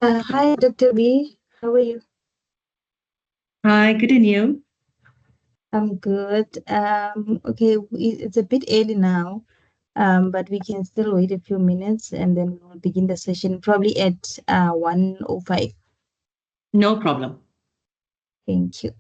Hi, Dr. B. How are you? Hi, good and you? I'm good. Okay, it's a bit early now, but we can still wait a few minutes and then we'll begin the session probably at 1:05. No problem. Thank you.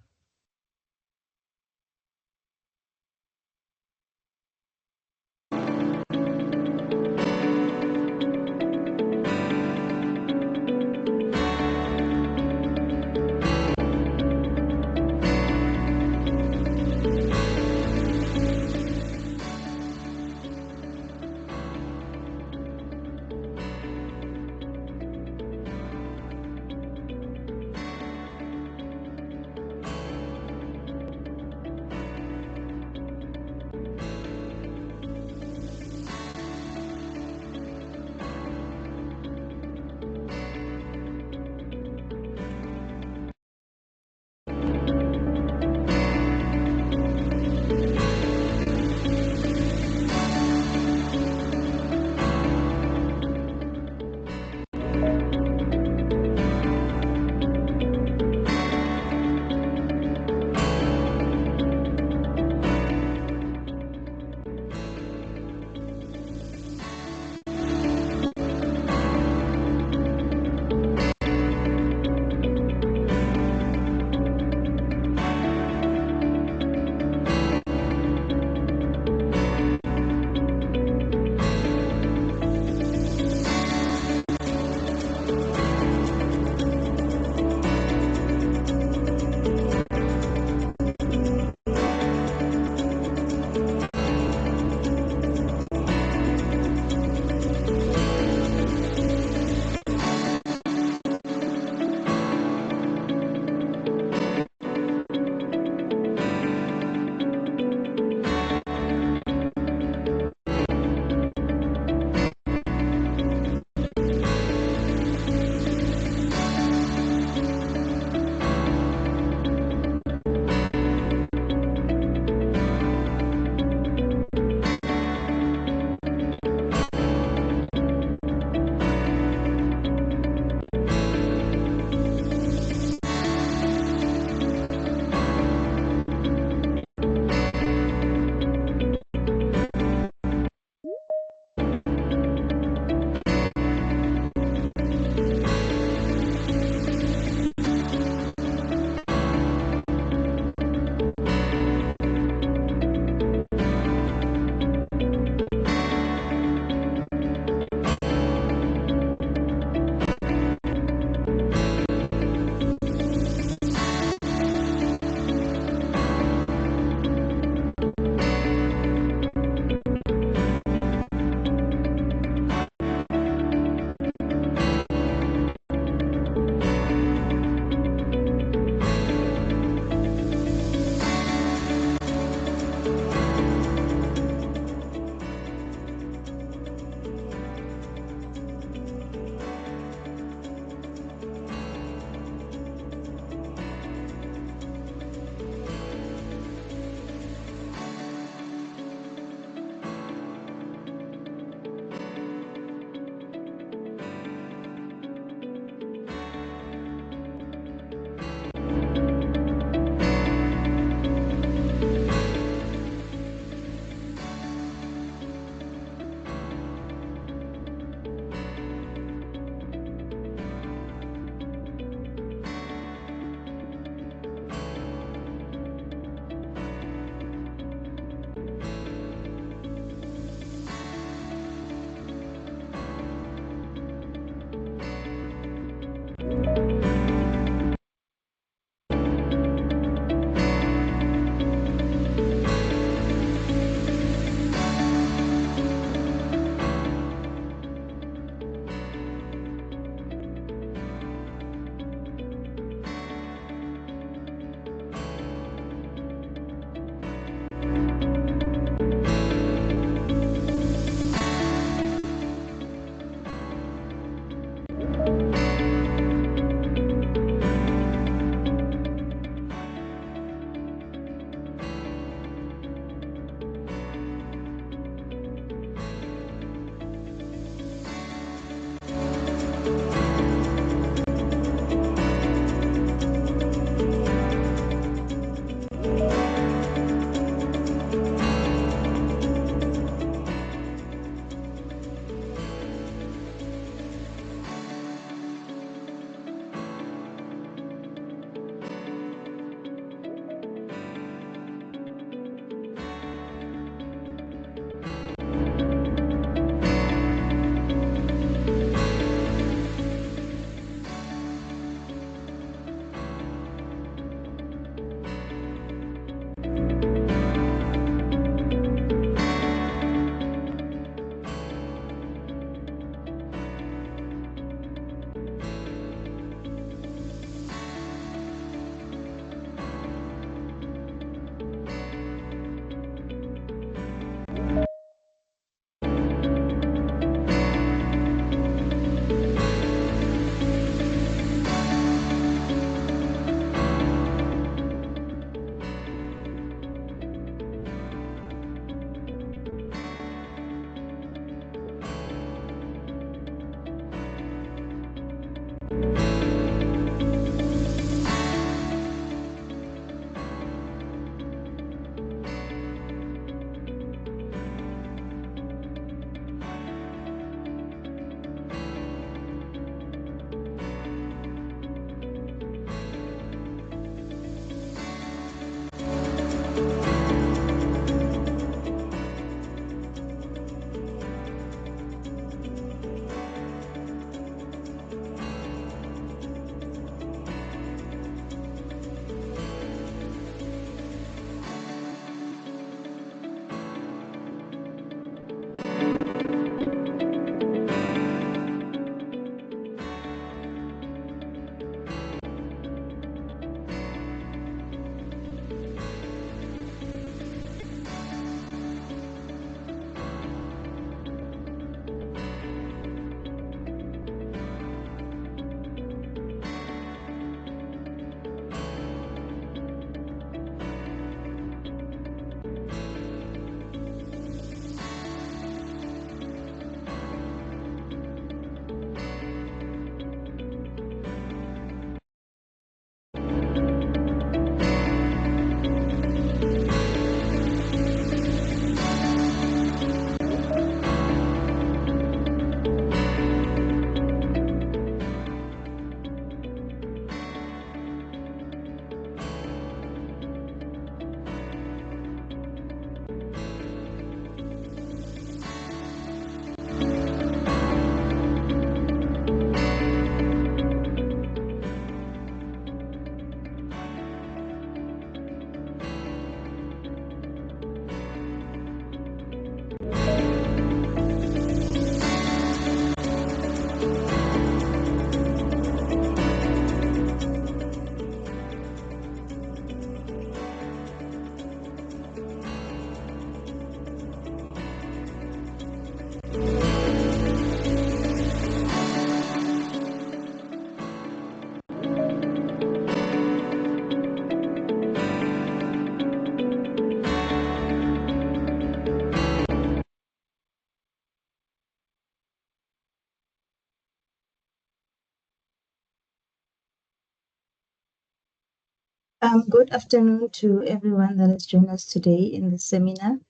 Good afternoon to everyone that has joined us today in the seminar.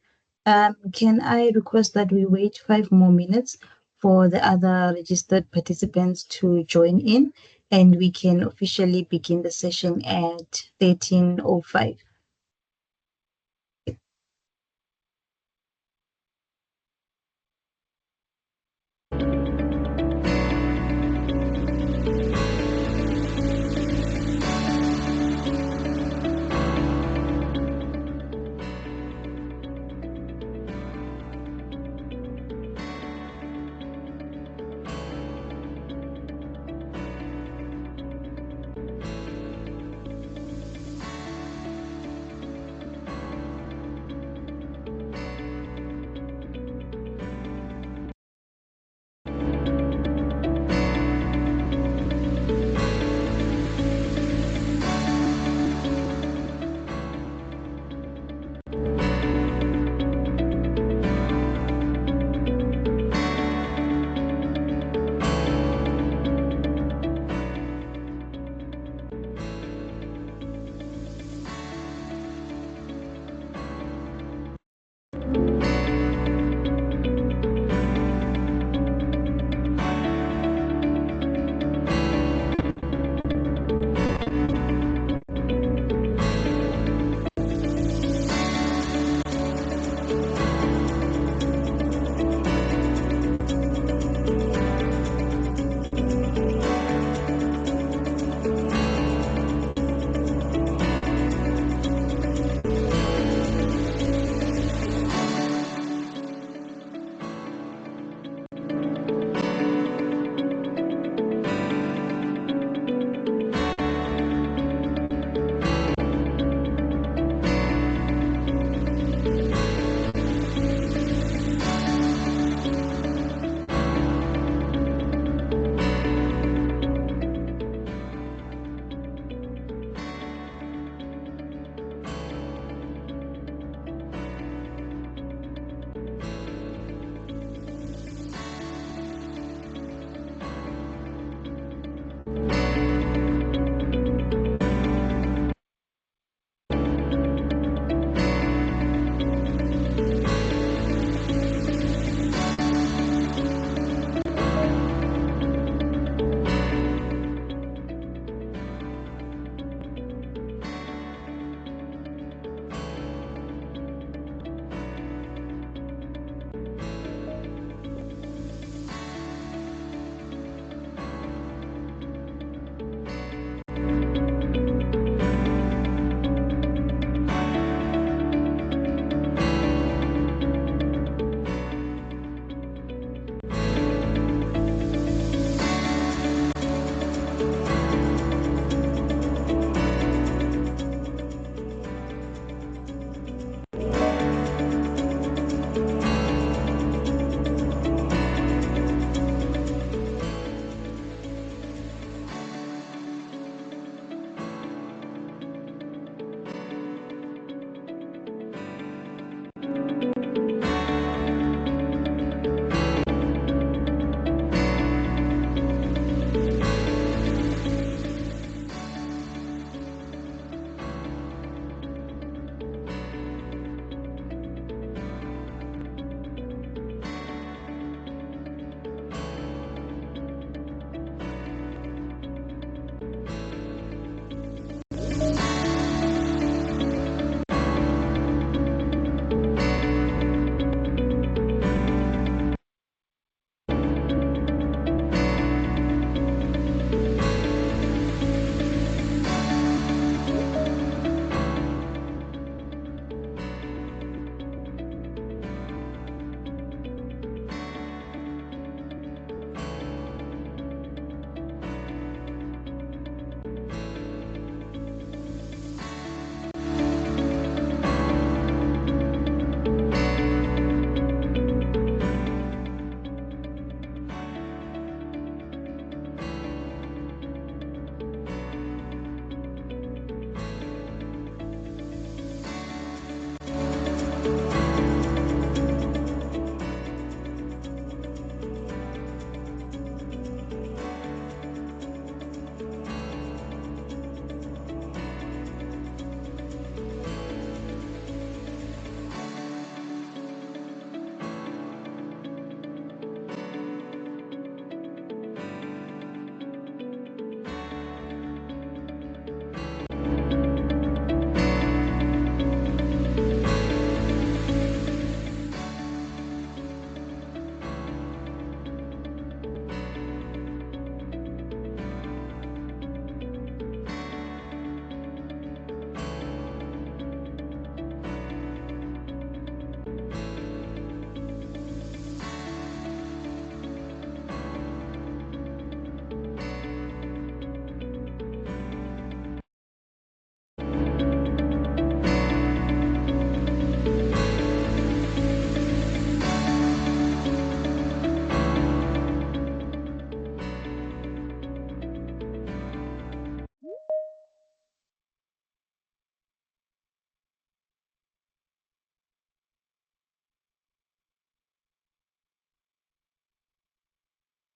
Can I request that we wait 5 more minutes for the other registered participants to join in, and we can officially begin the session at 13:05.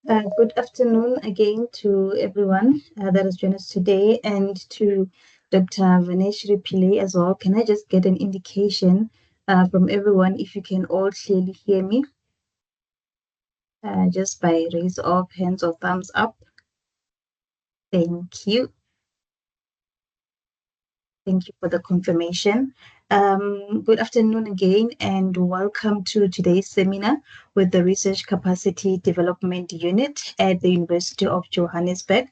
Good afternoon again to everyone that has joined us today, and to Dr. Vaneshri Pillay as well. Can I just get an indication from everyone if you can all clearly hear me, just by raise of hands or thumbs up? Thank you. Thank you for the confirmation. Good afternoon again, and welcome to today's seminar with the Research Capacity Development Unit at the University of Johannesburg.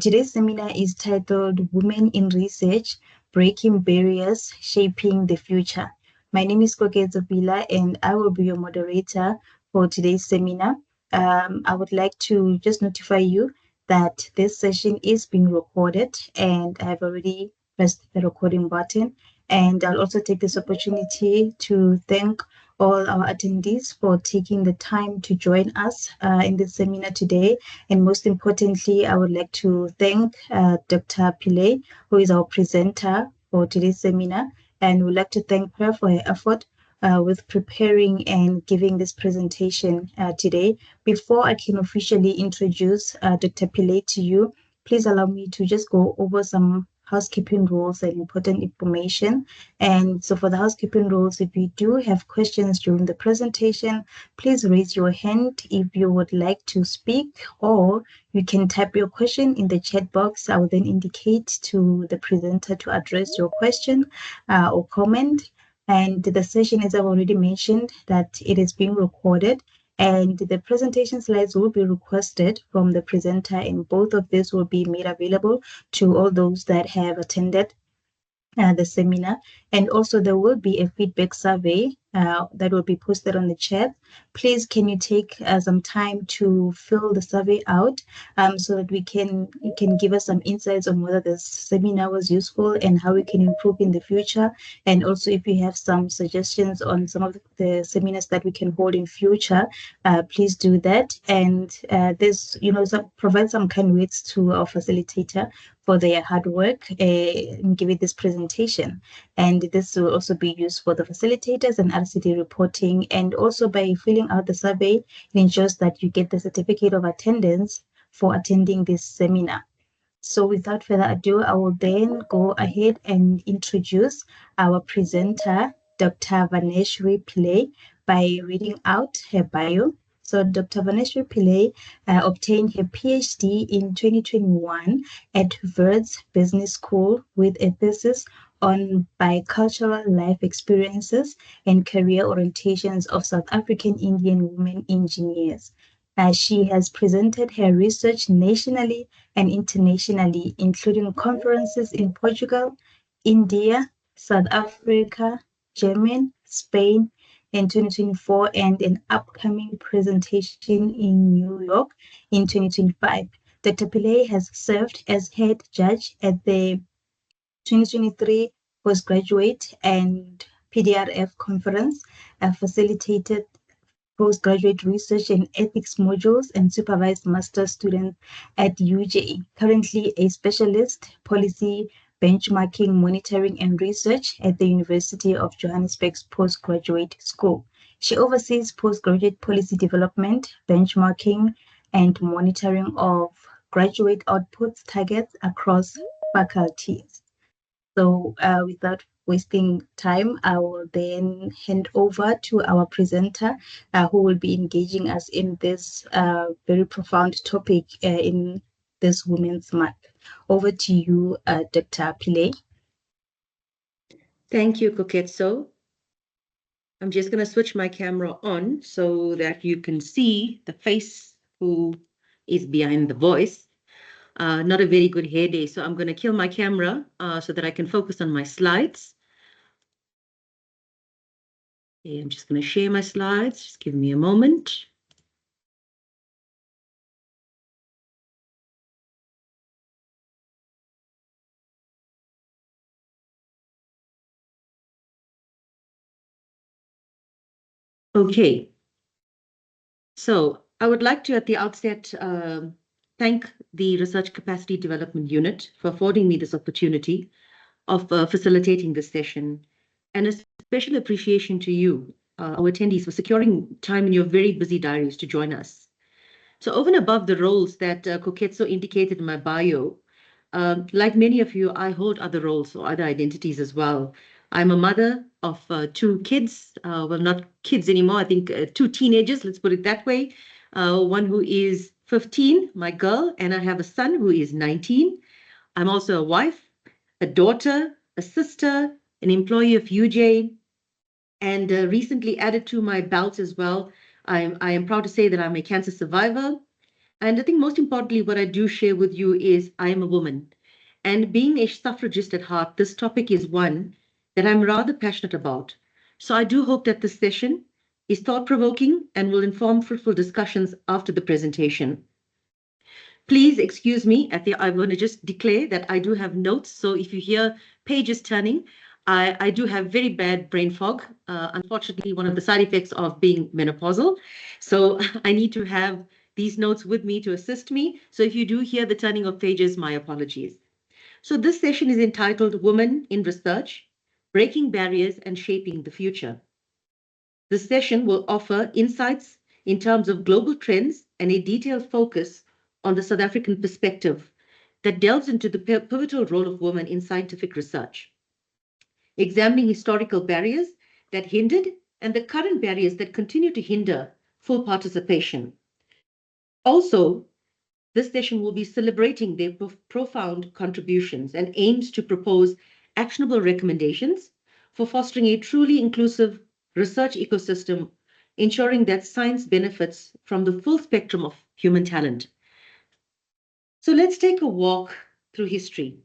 Today's seminar is titled Women in Research, Breaking Barriers, Shaping the Future. My name is Koke Zabila, and I will be your moderator for today's seminar. I would like to just notify you that this session is being recorded, and I have already press the recording button. And I'll also take this opportunity to thank all our attendees for taking the time to join us in this seminar today. And most importantly, I would like to thank Dr. Pillay, who is our presenter for today's seminar. And we'd like to thank her for her effort with preparing and giving this presentation today. Before I can officially introduce Dr. Pillay to you, please allow me to just go over some housekeeping rules and important information. And so for the housekeeping rules, if you do have questions during the presentation, please raise your hand if you would like to speak, or you can type your question in the chat box. I will then indicate to the presenter to address your question or comment. And the session, as I've already mentioned, that it is being recorded, and the presentation slides will be requested from the presenter, and both of these will be made available to all those that have attended the seminar. And also there will be a feedback survey that will be posted on the chat. Please, can you take some time to fill the survey out so that you can give us some insights on whether this seminar was useful and how we can improve in the future. And also if you have some suggestions on some of the seminars that we can hold in future, please do that. And there's, provide some kind words to our facilitator for their hard work in giving this presentation. And this will also be used for the facilitators and RCD reporting. And also by filling out the survey, it ensures that you get the certificate of attendance for attending this seminar. So without further ado, I will then go ahead and introduce our presenter, Dr. Vaneshri Pillay, by reading out her bio. So Dr. Vaneshri Pillay obtained her PhD in 2021 at Wits Business School with a thesis on bicultural life experiences and career orientations of South African Indian women engineers. She has presented her research nationally and internationally, including conferences in Portugal, India, South Africa, Germany, Spain in 2024, and an upcoming presentation in New York in 2025. Dr. Pillay has served as head judge at the 2023 Postgraduate and PDRF Conference, facilitated postgraduate research and ethics modules, and supervised master students at UJ. Currently a specialist policy benchmarking, monitoring, and research at the University of Johannesburg's Postgraduate School. She oversees postgraduate policy development, benchmarking, and monitoring of graduate outputs targets across faculties. So without wasting time, I will then hand over to our presenter who will be engaging us in this very profound topic in this Women's Month. Over to you, Dr. Pillay. Thank you, Koketso. I'm just going to switch my camera on so that you can see the face who is behind the voice. Not a very good hair day, so I'm going to kill my camera so that I can focus on my slides. Okay, I'm just going to share my slides. Just give me a moment. Okay. So I would like to, at the outset, thank the Research Capacity Development Unit for affording me this opportunity of facilitating this session, and a special appreciation to you, our attendees, for securing time in your very busy diaries to join us. So over and above the roles that Koketso indicated in my bio, like many of you, I hold other roles or other identities as well. I'm a mother of two kids, well, not kids anymore, I think two teenagers, let's put it that way. One who is 15, my girl, and I have a son who is 19. I'm also a wife, a daughter, a sister, an employee of UJ, and recently added to my belt as well. I am proud to say that I'm a cancer survivor. And I think most importantly, what I do share with you is I am a woman. And being a suffragist at heart, this topic is one that I'm rather passionate about. So I do hope that this session is thought-provoking and will inform fruitful discussions after the presentation. Please excuse me, I want to just declare that I do have notes. So if you hear pages turning, I do have very bad brain fog. Unfortunately, one of the side effects of being menopausal. So I need to have these notes with me to assist me. So if you do hear the turning of pages, my apologies. So this session is entitled Women in Research, Breaking Barriers and Shaping the Future. This session will offer insights in terms of global trends and a detailed focus on the South African perspective that delves into the pivotal role of women in scientific research, examining historical barriers that hindered and the current barriers that continue to hinder full participation. Also, this session will be celebrating their profound contributions and aims to propose actionable recommendations for fostering a truly inclusive research ecosystem, ensuring that science benefits from the full spectrum of human talent. So let's take a walk through history,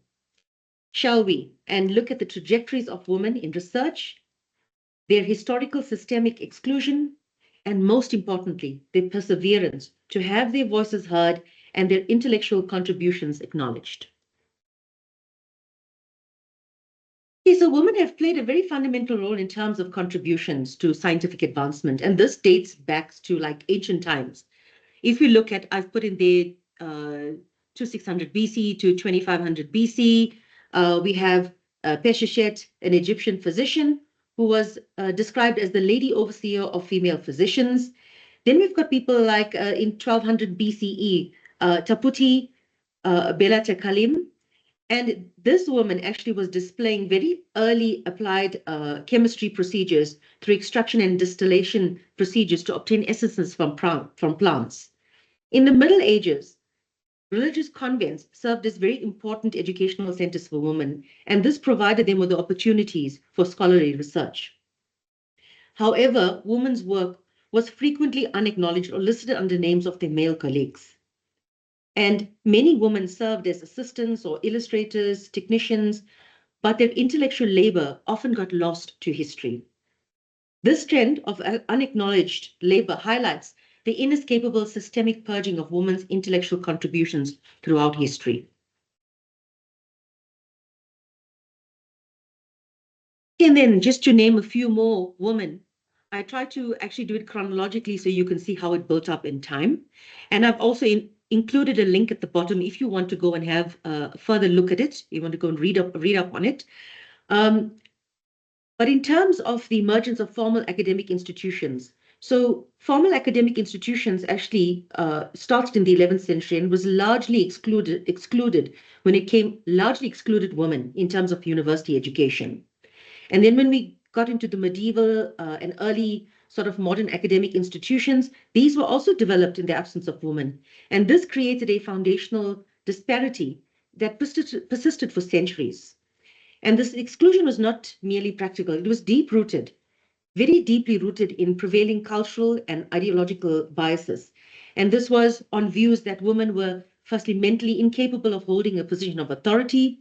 shall we, and look at the trajectories of women in research, their historical systemic exclusion, and most importantly, their perseverance to have their voices heard and their intellectual contributions acknowledged. Okay, so women have played a very fundamental role in terms of contributions to scientific advancement, and this dates back to like ancient times. If you look at, I've put in there 2600 BC to 2500 BC, we have Pesheshet, an Egyptian physician who was described as the lady overseer of female physicians. Then we've got people like in 1200 BCE, Taputi Bela Tekalim. And this woman actually was displaying very early applied chemistry procedures through extraction and distillation procedures to obtain essences from plants. In the Middle Ages, religious convents served as very important educational centers for women, and this provided them with the opportunities for scholarly research. However, women's work was frequently unacknowledged or listed under names of their male colleagues. And many women served as assistants or illustrators, technicians, but their intellectual labor often got lost to history. This trend of unacknowledged labor highlights the inescapable systemic purging of women's intellectual contributions throughout history. And then just to name a few more women, I try to actually do it chronologically so you can see how it built up in time. And I've also included a link at the bottom if you want to go and have a further look at it. You want to go and read up on it. But in terms of the emergence of formal academic institutions, so formal academic institutions actually started in the 11th century and was largely excluded when it came, largely excluded women in terms of university education. And then when we got into the medieval and early sort of modern academic institutions, these were also developed in the absence of women. And this created a foundational disparity that persisted for centuries. And this exclusion was not merely practical, it was deep-rooted, very deeply rooted in prevailing cultural and ideological biases. And this was on views that women were firstly mentally incapable of holding a position of authority,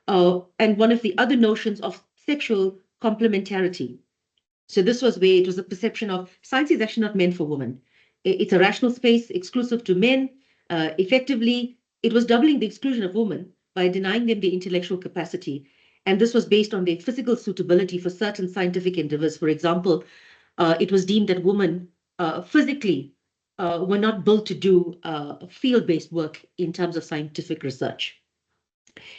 and one of the other notions of sexual complementarity. So this was where it was a perception of science is actually not meant for women. It's a rational space exclusive to men. Effectively, it was doubling the exclusion of women by denying them the intellectual capacity. And this was based on their physical suitability for certain scientific endeavors. For example, it was deemed that women physically were not built to do field-based work in terms of scientific research.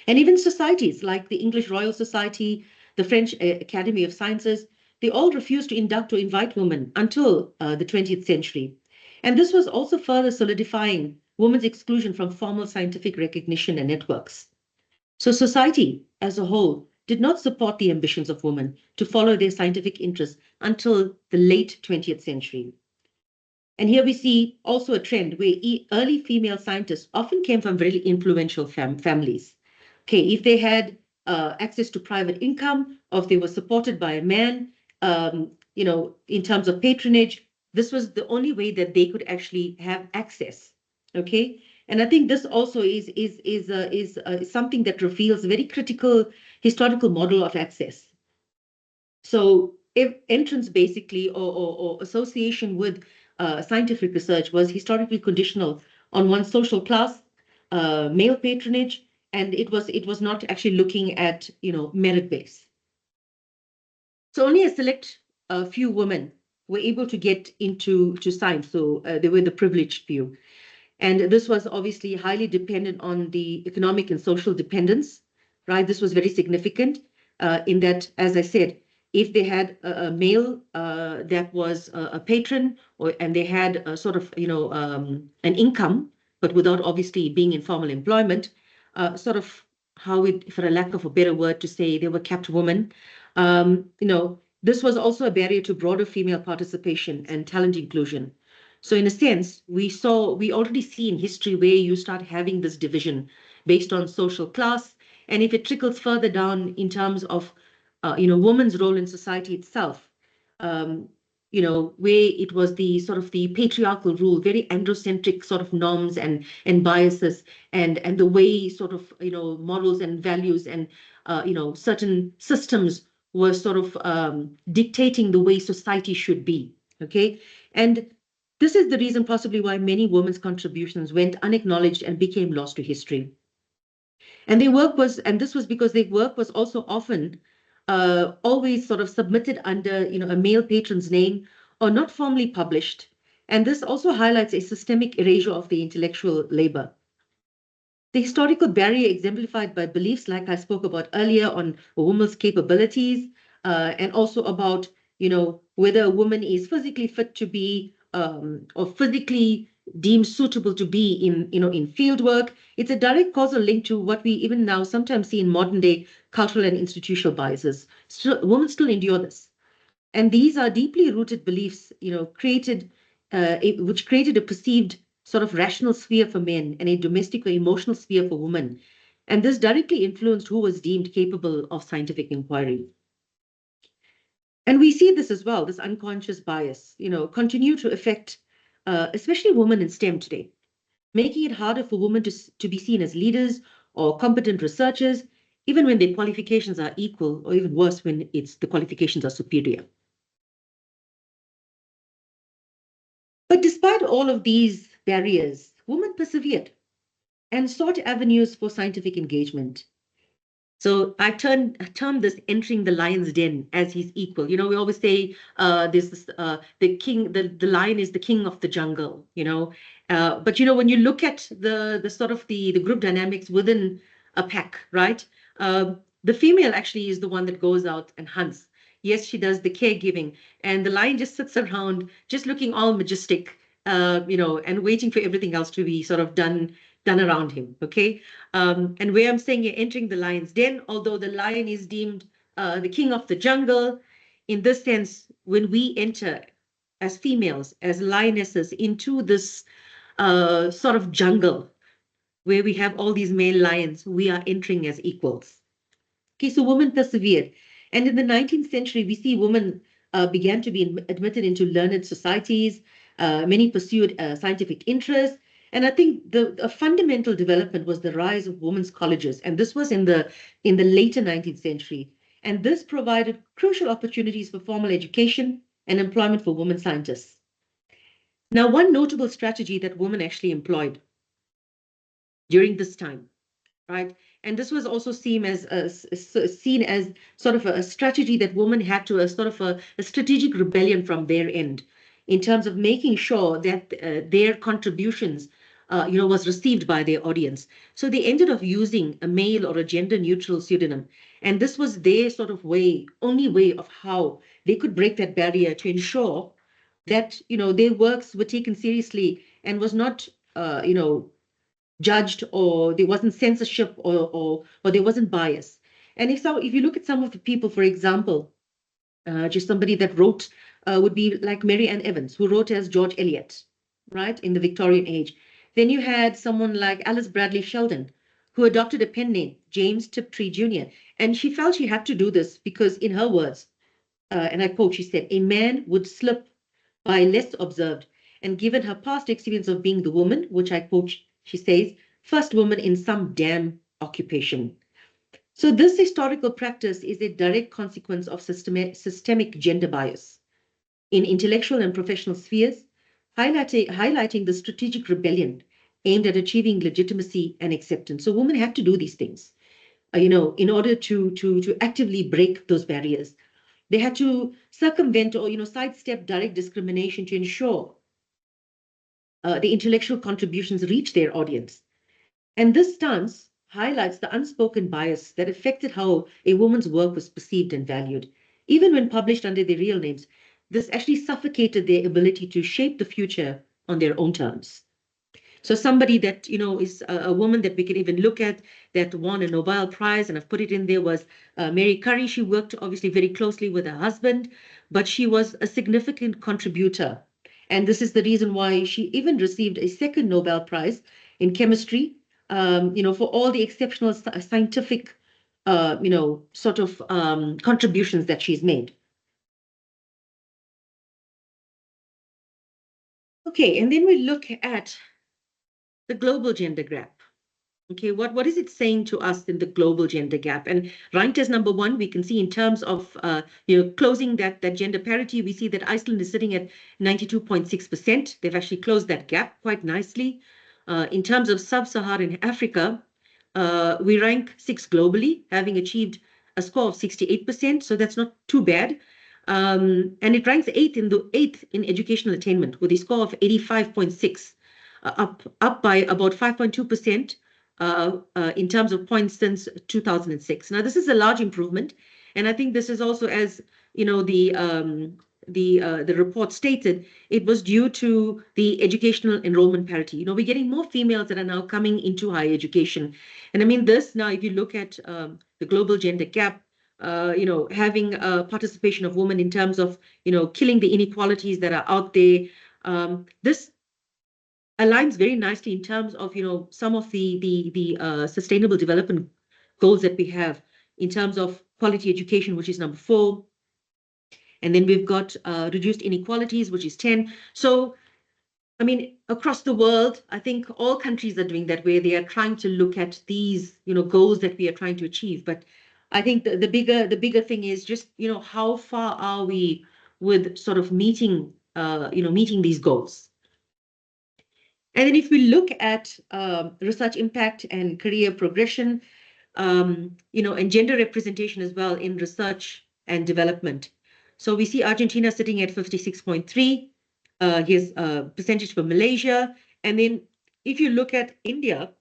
And even societies like the English Royal Society, the French Academy of Sciences, they all refused to induct or invite women until the 20th century. And this was also further solidifying women's exclusion from formal scientific recognition and networks. So society as a whole did not support the ambitions of women to follow their scientific interests until the late 20th century. And here we see also a trend where early female scientists often came from very influential families. Okay, if they had access to private income, or if they were supported by a man, in terms of patronage, this was the only way that they could actually have access. Okay, and I think this also is something that reveals a very critical historical model of access. So if entrance basically or association with scientific research was historically conditional on one's social class, male patronage, and it was not actually looking at merit base. So only a select few women were able to get into science. So they were the privileged few. And this was obviously highly dependent on the economic and social dependence, right? This was very significant in that, as I said, if they had a male that was a patron, and they had a sort of, an income, but without obviously being in formal employment, sort of for a lack of a better word to say, they were kept women. This was also a barrier to broader female participation and talent inclusion. So in a sense, we already see in history where you start having this division based on social class. And if it trickles further down in terms of, women's role in society itself, where it was the sort of the patriarchal rule, very androcentric sort of norms and biases, and the way sort of, morals and values and, certain systems were sort of dictating the way society should be. Okay. And this is the reason possibly why many women's contributions went unacknowledged and became lost to history. And this was because their work was also often always sort of submitted under, a male patron's name or not formally published. And this also highlights a systemic erasure of the intellectual labor. The historical barrier exemplified by beliefs like I spoke about earlier on a woman's capabilities, and also about, whether a woman is physically fit to be, or physically deemed suitable to be in field work. It's a direct causal link to what we even now sometimes see in modern day cultural and institutional biases. Women still endure this. And these are deeply rooted beliefs, which created a perceived sort of rational sphere for men and a domestic or emotional sphere for women. And this directly influenced who was deemed capable of scientific inquiry. And we see this as well, this unconscious bias, continue to affect, especially women in STEM today, making it harder for women to be seen as leaders or competent researchers, even when their qualifications are equal, or even worse, when the qualifications are superior. But despite all of these barriers, women persevered and sought avenues for scientific engagement. So I term this entering the lion's den as his equal. We always say there's this, the lion is the king of the jungle, but when you look at the sort of the group dynamics within a pack, right? The female actually is the one that goes out and hunts. Yes, she does the caregiving, and the lion just sits around, just looking all majestic, and waiting for everything else to be sort of done around him. Okay. And where I'm saying you're entering the lion's den, although the lion is deemed the king of the jungle, in this sense, when we enter as females, as lionesses, into this sort of jungle where we have all these male lions, we are entering as equals. Okay, so women persevered. And in the 19th century, we see women began to be admitted into learned societies. Many pursued scientific interests. And I think a fundamental development was the rise of women's colleges. And this was in the later 19th century. And this provided crucial opportunities for formal education and employment for women scientists. Now, one notable strategy that women actually employed during this time, right? And this was also seen as sort of a strategy that women had to, a sort of a strategic rebellion from their end, in terms of making sure that their contributions, was received by their audience. So they ended up using a male or a gender neutral pseudonym. And this was their sort of only way of how they could break that barrier to ensure that, their works were taken seriously and was not, judged, or there wasn't censorship, or there wasn't bias. And if you look at some of the people, for example, just somebody that wrote would be like Mary Ann Evans, who wrote as George Eliot, right, in the Victorian age. Then you had someone like Alice Bradley Sheldon, who adopted a pen name, James Tiptree Jr. And she felt she had to do this because, in her words, and I quote, she said, "A man would slip by less observed, and given her past experience of being the woman," which I quote, she says, "first woman in some damn occupation." So this historical practice is a direct consequence of systemic gender bias in intellectual and professional spheres, highlighting the strategic rebellion aimed at achieving legitimacy and acceptance. So women have to do these things, in order to actively break those barriers. They had to circumvent or, sidestep direct discrimination to ensure the intellectual contributions reach their audience. And this stance highlights the unspoken bias that affected how a woman's work was perceived and valued. Even when published under their real names, this actually suffocated their ability to shape the future on their own terms. So somebody that, is a woman that we can even look at that won a Nobel Prize, and I've put it in there, was Mary Curry. She worked obviously very closely with her husband, but she was a significant contributor. And this is the reason why she even received a second Nobel Prize in chemistry, for all the exceptional scientific, sort of contributions that she's made. Okay, and then we look at the global gender gap. Okay, what is it saying to us in the global gender gap? And ranked as number one, we can see in terms of closing that gender parity, we see that Iceland is sitting at 92.6%. They've actually closed that gap quite nicely. In terms of sub-Saharan Africa, we rank sixth globally, having achieved a score of 68%. So that's not too bad. And it ranks eighth in educational attainment with a score of 85.6, up by about 5.2%. In terms of points since 2006. Now, this is a large improvement, and I think this is also, as the report stated, it was due to the educational enrollment parity. We're getting more females that are now coming into higher education, and I mean this now. If you look at the global gender gap, having participation of women in terms of killing the inequalities that are out there, this aligns very nicely in terms of some of the sustainable development goals that we have in terms of quality education, which is number 4, and then we've got reduced inequalities, which is 10. So I mean, across the world, I think all countries are doing that, where they are trying to look at these goals that we are trying to achieve. But I think the bigger thing is just how far are we with sort of meeting these goals. And then if we look at research impact and career progression, and gender representation as well in research and development. So we see Argentina sitting at 56.3, here's a percentage for Malaysia. And then if you look at India,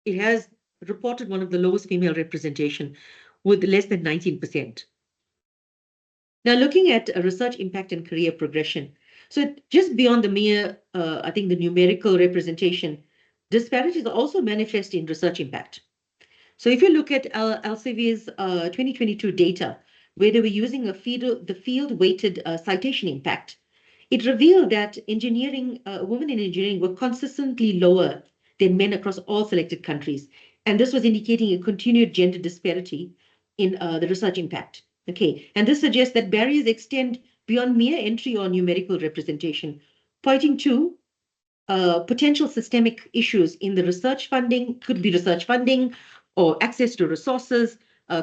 it has reported one of the lowest female representation with less than 19%. Now, looking at research impact and career progression, so just beyond the mere, I think, the numerical representation, disparities are also manifest in research impact. So if you look at Elsevier's 2022 data, where they were using the field-weighted citation impact, it revealed that women in engineering were consistently lower than men across all selected countries. And this was indicating a continued gender disparity in the research impact. Okay, and this suggests that barriers extend beyond mere entry or numerical representation, pointing to potential systemic issues in the research funding, could be research funding or access to resources,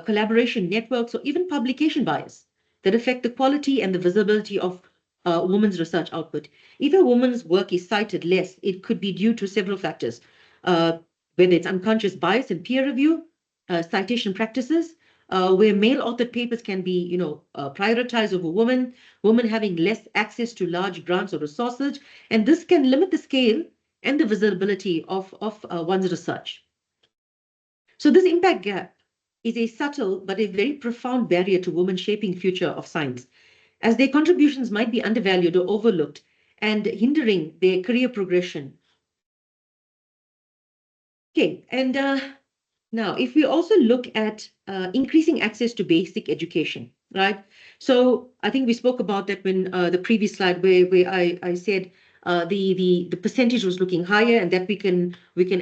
collaboration networks, or even publication bias that affect the quality and the visibility of women's research output. If a woman's work is cited less, it could be due to several factors, whether it's unconscious bias in peer review, citation practices, where male-authored papers can be, prioritized over women having less access to large grants or resources, and this can limit the scale and the visibility of one's research. So this impact gap is a subtle but a very profound barrier to women shaping future of science. as their contributions might be undervalued or overlooked and hindering their career progression. Okay, and now if we also look at increasing access to basic education, right? So I think we spoke about that when the previous slide where I said the percentage was looking higher, and that we can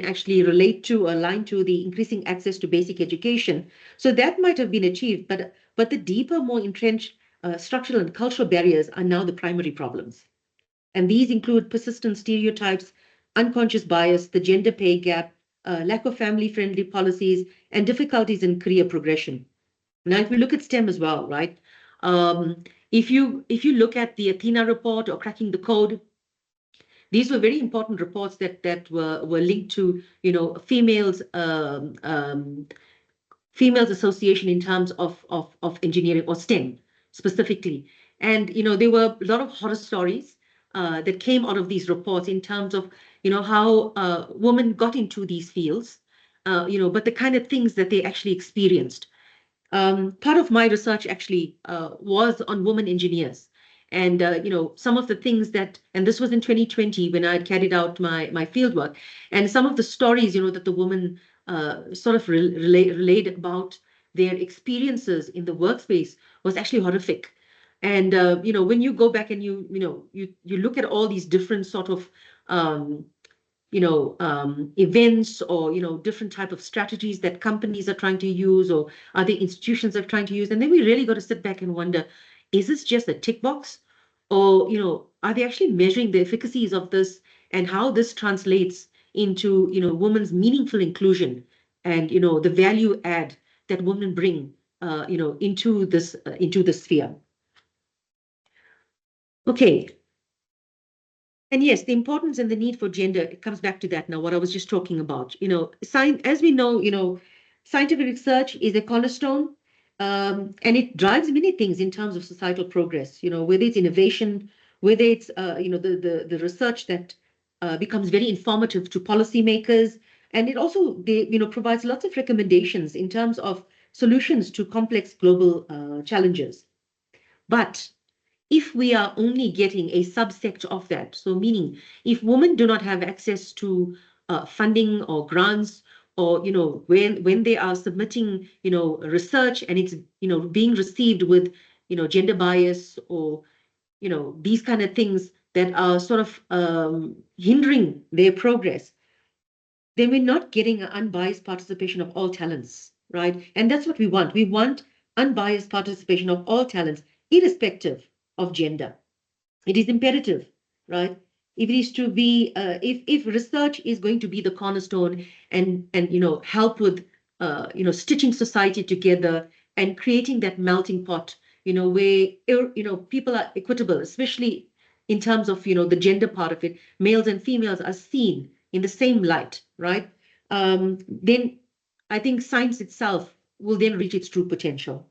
actually relate to, align to the increasing access to basic education. So that might have been achieved, but the deeper, more entrenched structural and cultural barriers are now the primary problems. And these include persistent stereotypes, unconscious bias, the gender pay gap, lack of family-friendly policies, and difficulties in career progression. Now, if we look at STEM as well, right? If you look at the Athena report or Cracking the Code, these were very important reports that were linked to females association in terms of engineering or STEM specifically. And there were a lot of horror stories that came out of these reports in terms of how women got into these fields, but the kind of things that they actually experienced. Part of my research actually was on women engineers. And some of the things that, and this was in 2020 when I had carried out my field work, and some of the stories that the women sort of relayed about their experiences in the workspace was actually horrific. And when you go back and you look at all these different sort of events or different type of strategies that companies are trying to use or other institutions are trying to use, and then we really got to sit back and wonder, is this just a tick box, or are they actually measuring the efficacies of this and how this translates into women's meaningful inclusion and the value add that women bring into this sphere. Okay. And yes, the importance and the need for gender, it comes back to that now, what I was just talking about. As we know, scientific research is a cornerstone, and it drives many things in terms of societal progress, whether it's innovation, whether it's, the research that becomes very informative to policymakers. And it also, provides lots of recommendations in terms of solutions to complex global challenges. But if we are only getting a subset of that, so meaning if women do not have access to funding or grants, or when they are submitting research and it's being received with gender bias or these kind of things that are sort of hindering their progress, then we're not getting an unbiased participation of all talents, right? And that's what we want. We want unbiased participation of all talents, irrespective of gender. It is imperative, right? If it is to be, if research is going to be the cornerstone and help with stitching society together and creating that melting pot, where people are equitable, especially in terms of the gender part of it, males and females are seen in the same light, right? Then I think science itself will then reach its true potential.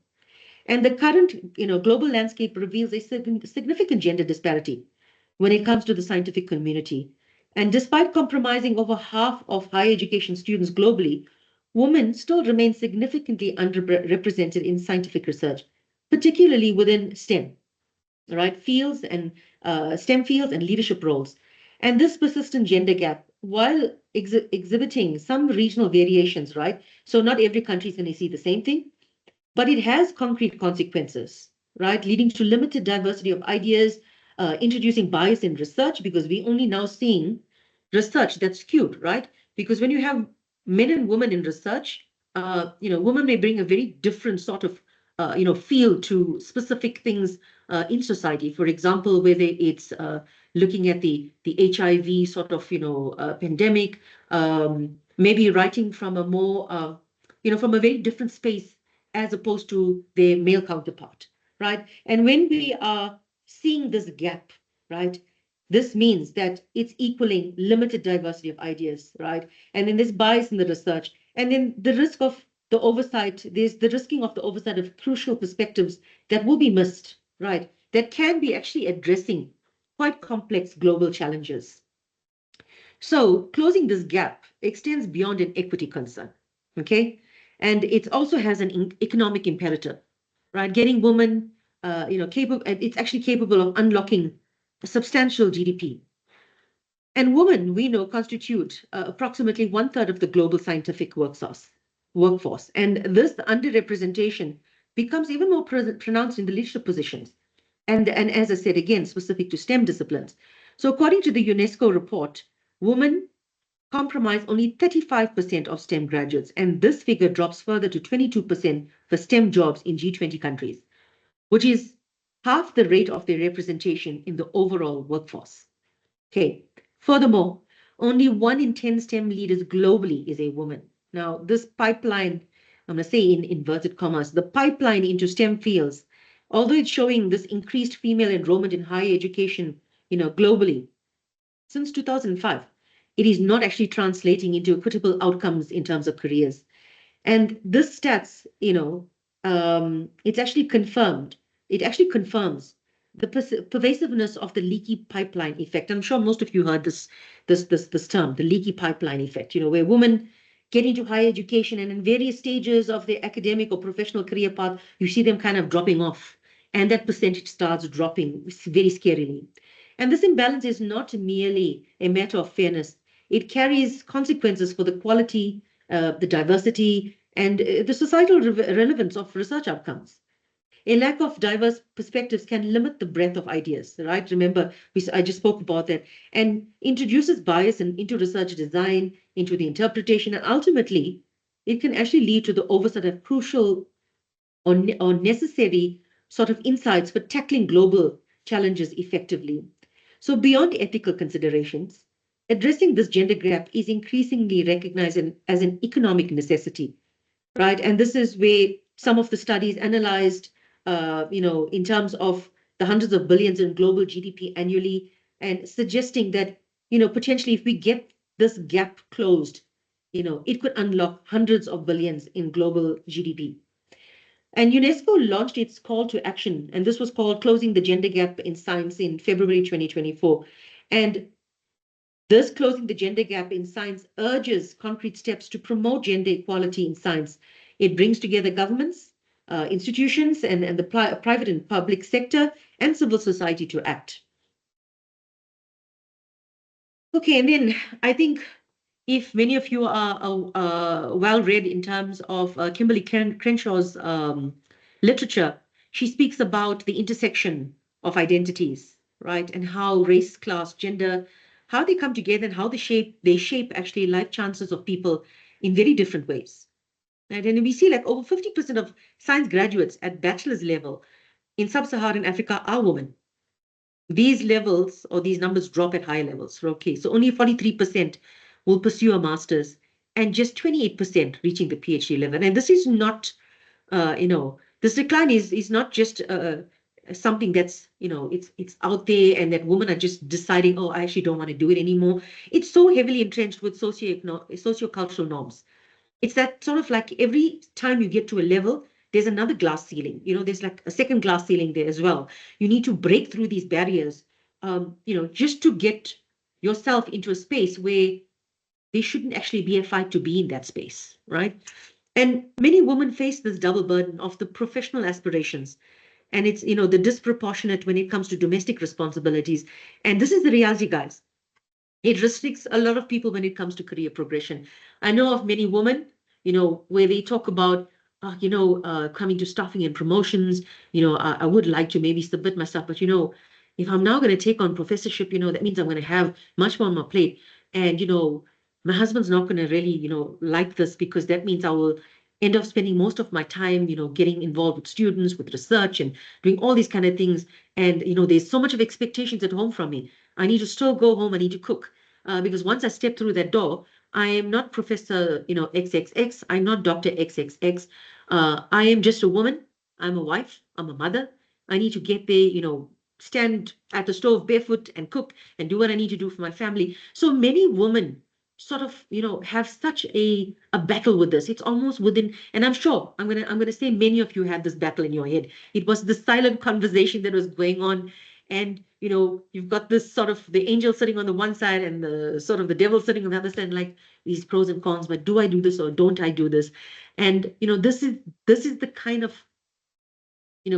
And the current, global landscape reveals a significant gender disparity when it comes to the scientific community. And despite compromising over half of higher education students globally, women still remain significantly underrepresented in scientific research, particularly within STEM, right? Fields and STEM fields and leadership roles. And this persistent gender gap, while exhibiting some regional variations, right? So not every country is going to see the same thing, but it has concrete consequences, right? Leading to limited diversity of ideas, introducing bias in research, because we only now seeing research that's skewed, right? Because when you have men and women in research, women may bring a very different sort of, feel to specific things in society. For example, whether it's looking at the HIV sort of, pandemic, maybe writing from a more, from a very different space as opposed to their male counterpart, right? And when we are seeing this gap, right, this means that it's equaling limited diversity of ideas, right? And then there's bias in the research, and then the risk of the oversight, there's the risking of the oversight of crucial perspectives that will be missed, right? That can be actually addressing quite complex global challenges. So closing this gap extends beyond an equity concern, okay? And it also has an economic imperative, right? Getting women it's actually capable of unlocking a substantial GDP. And women, we know, constitute approximately 1/3 of the global scientific workforce. And this underrepresentation becomes even more pronounced in the leadership positions. And as I said, again, specific to STEM disciplines. So according to the UNESCO report, women comprise only 35% of STEM graduates, and this figure drops further to 22% for STEM jobs in G20 countries, which is half the rate of their representation in the overall workforce. Okay. Furthermore, only 1 in 10 STEM leaders globally is a woman. Now, this pipeline, I'm going to say in inverted commas, the pipeline into STEM fields, although it's showing this increased female enrollment in higher education, globally, since 2005, it is not actually translating into equitable outcomes in terms of careers. And this stats, it's actually confirmed. It actually confirms the pervasiveness of the leaky pipeline effect. I'm sure most of you heard this term, the leaky pipeline effect, where women get into higher education and in various stages of their academic or professional career path, you see them kind of dropping off. And that percentage starts dropping very scarily. And this imbalance is not merely a matter of fairness. It carries consequences for the quality, the diversity, and the societal relevance of research outcomes. A lack of diverse perspectives can limit the breadth of ideas, right? Remember, I just spoke about that, and introduces bias into research design, into the interpretation, and ultimately, it can actually lead to the oversight of crucial or necessary sort of insights for tackling global challenges effectively. So beyond ethical considerations, addressing this gender gap is increasingly recognized as an economic necessity, right? And this is where some of the studies analyzed, in terms of the hundreds of billions in global GDP annually, and suggesting that, potentially if we get this gap closed, it could unlock hundreds of billions in global GDP. And UNESCO launched its call to action, and this was called Closing the Gender Gap in Science in February 2024. And this Closing the Gender Gap in Science urges concrete steps to promote gender equality in science. It brings together governments, institutions, and the private and public sector and civil society to act. Okay, and then I think if many of you are well read in terms of Kimberly Crenshaw's literature, she speaks about the intersection of identities, right? And how race, class, gender, how they come together and how they shape actually life chances of people in very different ways. Right? And we see like over 50% of science graduates at bachelor's level in sub-Saharan Africa are women. These levels or these numbers drop at higher levels. Okay, so only 43% will pursue a master's and just 28% reaching the PhD level. And this is not, this decline is not just something that's, it's out there and that women are just deciding, oh, I actually don't want to do it anymore. It's so heavily entrenched with socio-cultural norms. It's that sort of like every time you get to a level, there's another glass ceiling. There's like a second glass ceiling there as well. You need to break through these barriers, just to get yourself into a space where there shouldn't actually be a fight to be in that space, right? And many women face this double burden of the professional aspirations. And it's, the disproportionate when it comes to domestic responsibilities. And this is the reality, guys. It restricts a lot of people when it comes to career progression. I know of many women, where they talk about, coming to staffing and promotions, I would like to maybe submit myself, but, if I'm now going to take on professorship, that means I'm going to have much more on my plate. And, my husband's not going to really, like this because that means I will end up spending most of my time, getting involved with students, with research and doing all these kind of things. And, there's so much of expectations at home from me. I need to still go home. I need to cook because once I step through that door, I am not Professor, XXX. I'm not Dr. XXX. I am just a woman. I'm a wife. I'm a mother. I need to get there, stand at the stove barefoot and cook and do what I need to do for my family. So many women sort of, have such a battle with this. It's almost within, and I'm sure I'm gonna say many of you had this battle in your head. It was the silent conversation that was going on. And, you've got this sort of the angel sitting on the one side and the sort of the devil sitting on the other side, like these pros and cons, but do I do this or don't I do this? And, this is the kind of,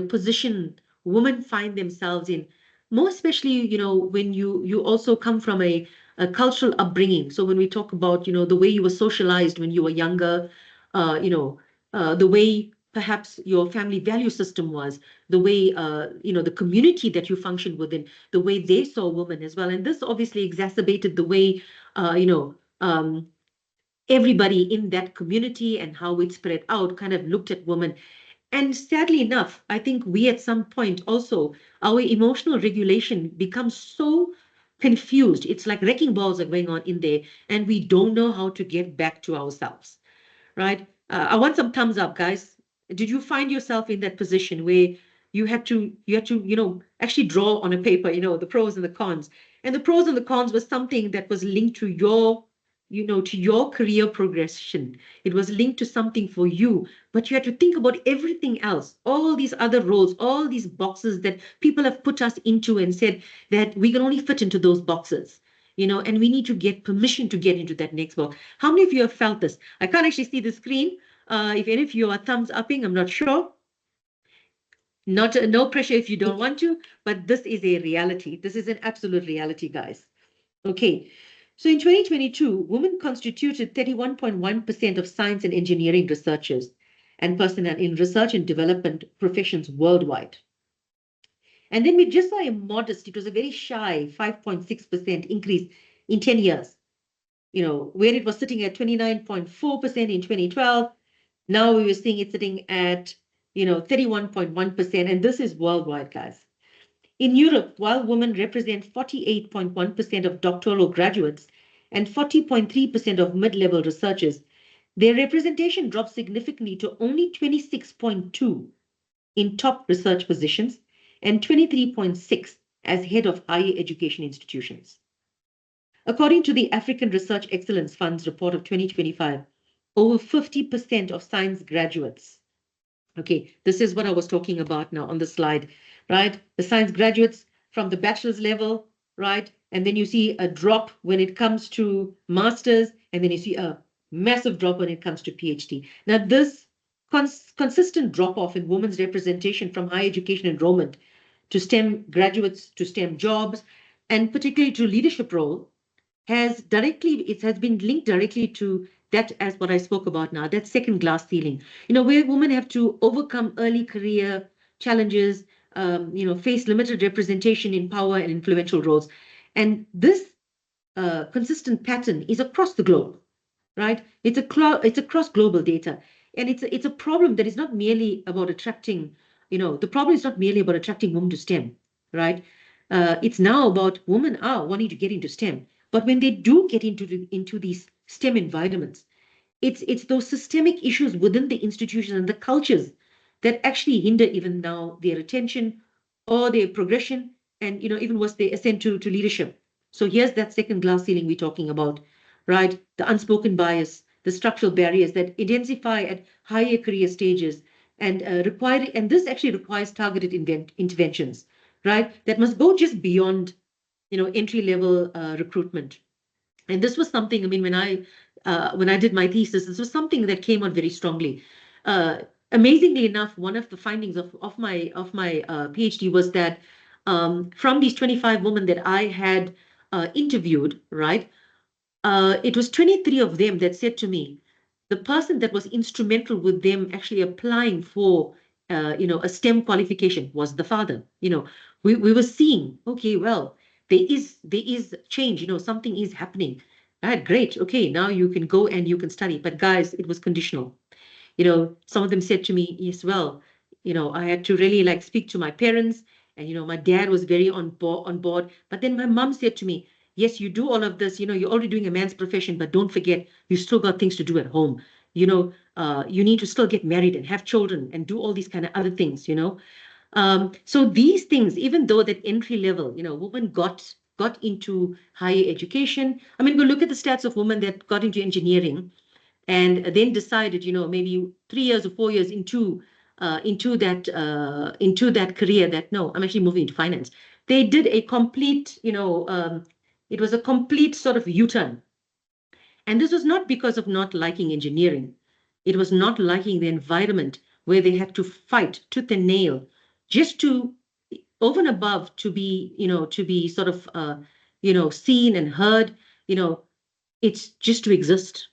position women find themselves in, more especially, when you also come from a cultural upbringing. So when we talk about, the way you were socialized when you were younger, the way perhaps your family value system was, the way, the community that you functioned within, the way they saw women as well. And this obviously exacerbated the way, everybody in that community and how it spread out kind of looked at women. And sadly enough, I think we at some point also, our emotional regulation becomes so confused. It's like wrecking balls are going on in there, and we don't know how to get back to ourselves, right? I want some thumbs up, guys. Did you find yourself in that position where you had to actually draw on a paper, the pros and the cons? And the pros and the cons was something that was linked to your career progression. It was linked to something for you, but you had to think about everything else, all these other roles, all these boxes that people have put us into and said that we can only fit into those boxes. And we need to get permission to get into that next box. How many of you have felt this? I can't actually see the screen. If any of you are thumbs upping, I'm not sure. No pressure if you don't want to, but this is a reality. This is an absolute reality, guys. Okay. So in 2022, women constituted 31.1% of science and engineering researchers and personnel in research and development professions worldwide. And then we just saw a modest, it was a very shy 5.6% increase in 10 years. Where it was sitting at 29.4% in 2012. Now we were seeing it sitting at, 31.1%. And this is worldwide, guys. In Europe, while women represent 48.1% of doctoral graduates and 40.3% of mid-level researchers, their representation dropped significantly to only 26.2 in top research positions and 23.6 as head of higher education institutions. According to the African Research Excellence Fund's report of 2025, over 50% of science graduates, okay, this is what I was talking about now on the slide, right? The science graduates from the bachelor's level, right? And then you see a drop when it comes to master's, and then you see a massive drop when it comes to PhD. Now, this consistent drop off in women's representation from higher education enrollment to STEM graduates to STEM jobs, and particularly to leadership role, has been linked directly to that, as what I spoke about now, that second glass ceiling, where women have to overcome early career challenges, face limited representation in power and influential roles. And this consistent pattern is across the globe, right? It's across global data. And it's a problem that is not merely about attracting, the problem is not merely about attracting women to STEM, right? It's now about women are wanting to get into STEM. But when they do get into these STEM environments, it's those systemic issues within the institutions and the cultures that actually hinder even now their attention or their progression, and even worse, their ascent to leadership. So here's that second glass ceiling we're talking about, right? The unspoken bias, the structural barriers that intensify at higher career stages and and this actually requires targeted interventions, right? That must go just beyond entry level recruitment. And this was something, I mean, when I did my thesis, this was something that came out very strongly. Amazingly enough, one of the findings of my PhD was that from these 25 women that I had interviewed, right, it was 23 of them that said to me, the person that was instrumental with them actually applying for a STEM qualification was the father. We were seeing, okay, well, there is change, something is happening. Right, great. Okay, now you can go and you can study. But guys, it was conditional. Some of them said to me, yes, well, I had to really like speak to my parents, and my dad was very on board. But then my mom said to me, yes, you do all of this, you're already doing a man's profession, but don't forget, you still got things to do at home. You need to still get married and have children and do all these kind of other things. So these things, even though that entry level, women got into higher education. I mean, go look at the stats of women that got into engineering and then decided, maybe 3 years or 4 years into that career, that no, I'm actually moving into finance. They did a complete, it was a complete sort of U-turn. And this was not because of not liking engineering. It was not liking the environment where they had to fight tooth and nail just to over and above to be, to be sort of, seen and heard, it's just to exist.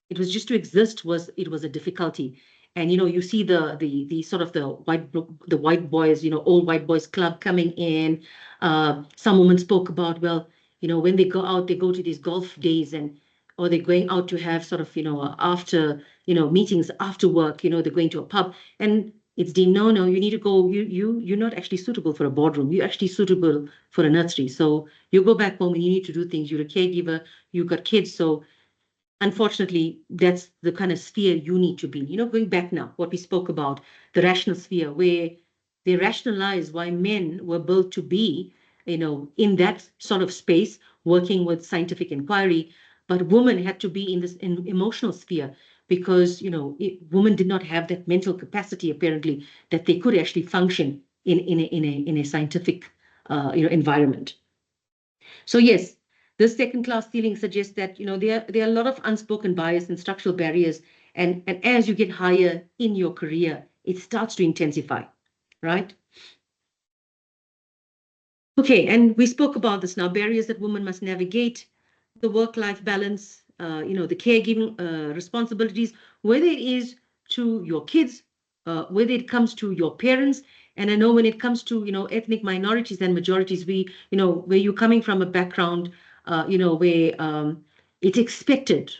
It was just to exist was a difficulty. And you see the sort of the white boys, old white boys club coming in. Some women spoke about, well, when they go out, they go to these golf days, and or they're going out to have sort of after meetings after work. They're going to a pub, and it's deemed, no, you need to go. You're not actually suitable for a boardroom. You're actually suitable for a nursery. So you go back home and you need to do things. You're a caregiver. You've got kids. So unfortunately, that's the kind of sphere you need to be. Going back now, what we spoke about, the rational sphere, where they rationalize why men were built to be, in that sort of space, working with scientific inquiry, but women had to be in this emotional sphere because, women did not have that mental capacity, apparently, that they could actually function in a scientific, environment. So yes, this second class ceiling suggests that there are a lot of unspoken bias and structural barriers, and as you get higher in your career, it starts to intensify, right? Okay, and we spoke about this now, barriers that women must navigate, the work-life balance, the caregiving responsibilities, whether it is to your kids, whether it comes to your parents. And I know when it comes to, ethnic minorities and majorities, where you're coming from a background, where it's expected,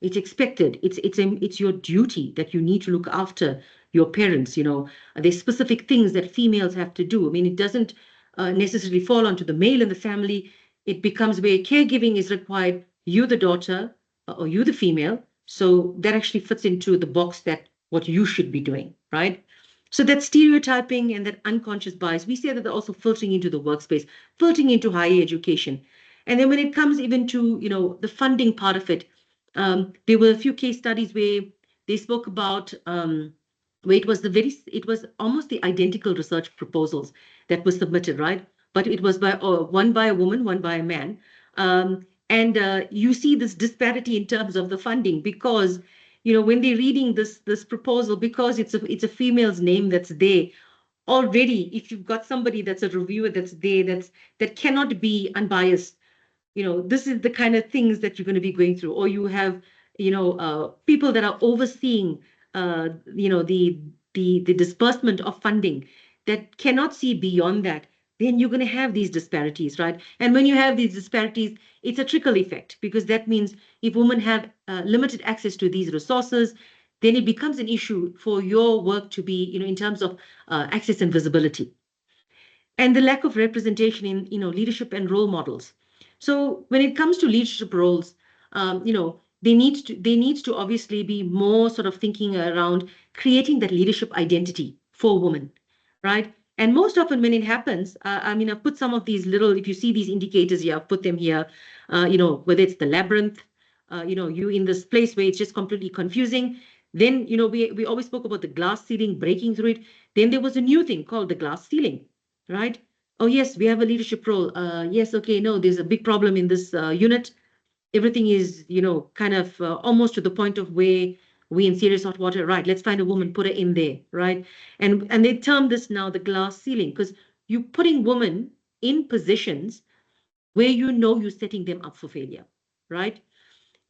it's your duty that you need to look after your parents. There's specific things that females have to do. I mean, it doesn't necessarily fall onto the male in the family. It becomes where caregiving is required, you the daughter or you the female. So that actually fits into the box that what you should be doing, right? So that stereotyping and that unconscious bias, we say that they're also filtering into the workspace, filtering into higher education. And then when it comes even to, the funding part of it, there were a few case studies where they spoke about where it was almost the identical research proposals that were submitted, right? But it was one by a woman, one by a man. And you see this disparity in terms of the funding because, when they're reading this proposal, because it's a female's name that's there already. If you've got somebody that's a reviewer that's there, that cannot be unbiased, this is the kind of things that you're going to be going through. Or you have, people that are overseeing, the disbursement of funding that cannot see beyond that. Then you're going to have these disparities, right? And when you have these disparities, it's a trickle effect, because that means if women have limited access to these resources, then it becomes an issue for your work to be, in terms of access and visibility. And the lack of representation in, leadership and role models. So when it comes to leadership roles, they need to obviously be more sort of thinking around creating that leadership identity for women, right? And most often when it happens, I've put some of these little, if you see these indicators here, I've put them here, whether it's the labyrinth, you in this place where it's just completely confusing. Then, we always spoke about the glass ceiling, breaking through it. Then there was a new thing called the glass ceiling, right? Oh, yes, we have a leadership role. Yes, okay, no, there's a big problem in this unit. Everything is, kind of almost to the point of where we in serious hot water, right? Let's find a woman, put her in there, right? And they term this now the glass ceiling, because you're putting women in positions where you're setting them up for failure, right?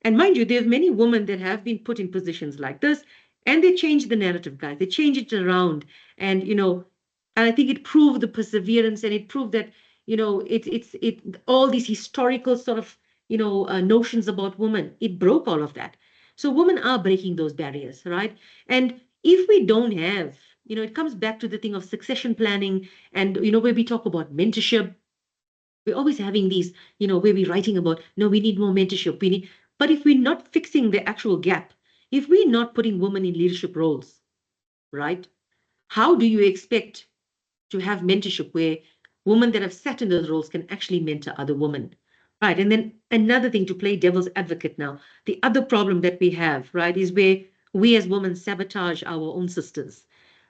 And mind you, there's many women that have been put in positions like this, and they change the narrative, guys. They change it around, and and I think it proved the perseverance, and it proved that it all these historical sort of notions about women. It broke all of that. So women are breaking those barriers, right? And if we don't have, it comes back to the thing of succession planning, and where we talk about mentorship. We're always having these, where we're writing about, no, we need more mentorship. But if we're not fixing the actual gap, if we're not putting women in leadership roles, right? How do you expect to have mentorship where women that have sat in those roles can actually mentor other women? Right. And then another thing, to play devil's advocate now, the other problem that we have, right, is where we as women sabotage our own sisters,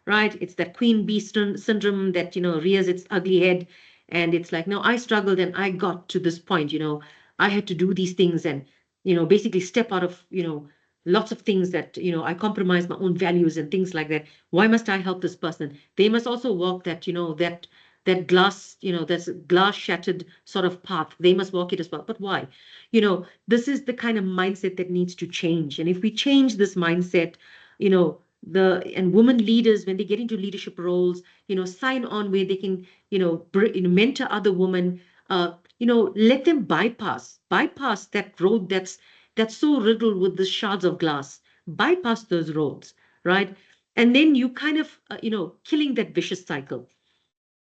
right? It's that queen bee syndrome that, rears its ugly head. And it's like, no, I struggled and I got to this point, I had to do these things and, basically step out of, lots of things that, I compromise my own values and things like that. Why must I help this person? They must also walk that, that glass, that's a glass shattered sort of path. They must walk it as well. But why? This is the kind of mindset that needs to change. And if we change this mindset, you know, and women leaders, when they get into leadership roles, sign on where they can, mentor other women, let them bypass that road that's so riddled with the shards of glass, bypass those roads, right? And then you kind of, killing that vicious cycle,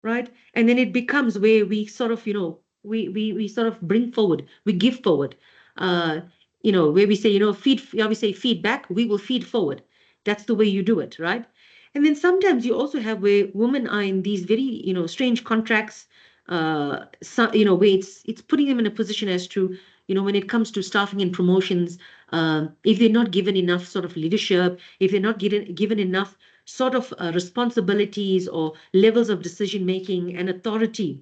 right? And then it becomes where we sort of, we sort of bring forward, we give forward, uh, where we say, we say feedback, we will feed forward. That's the way you do it, right? And then sometimes you also have where women are in these very, strange contracts, where it's putting them in a position as to, when it comes to staffing and promotions, if they're not given enough sort of leadership, if they're not given enough sort of responsibilities or levels of decision making and authority,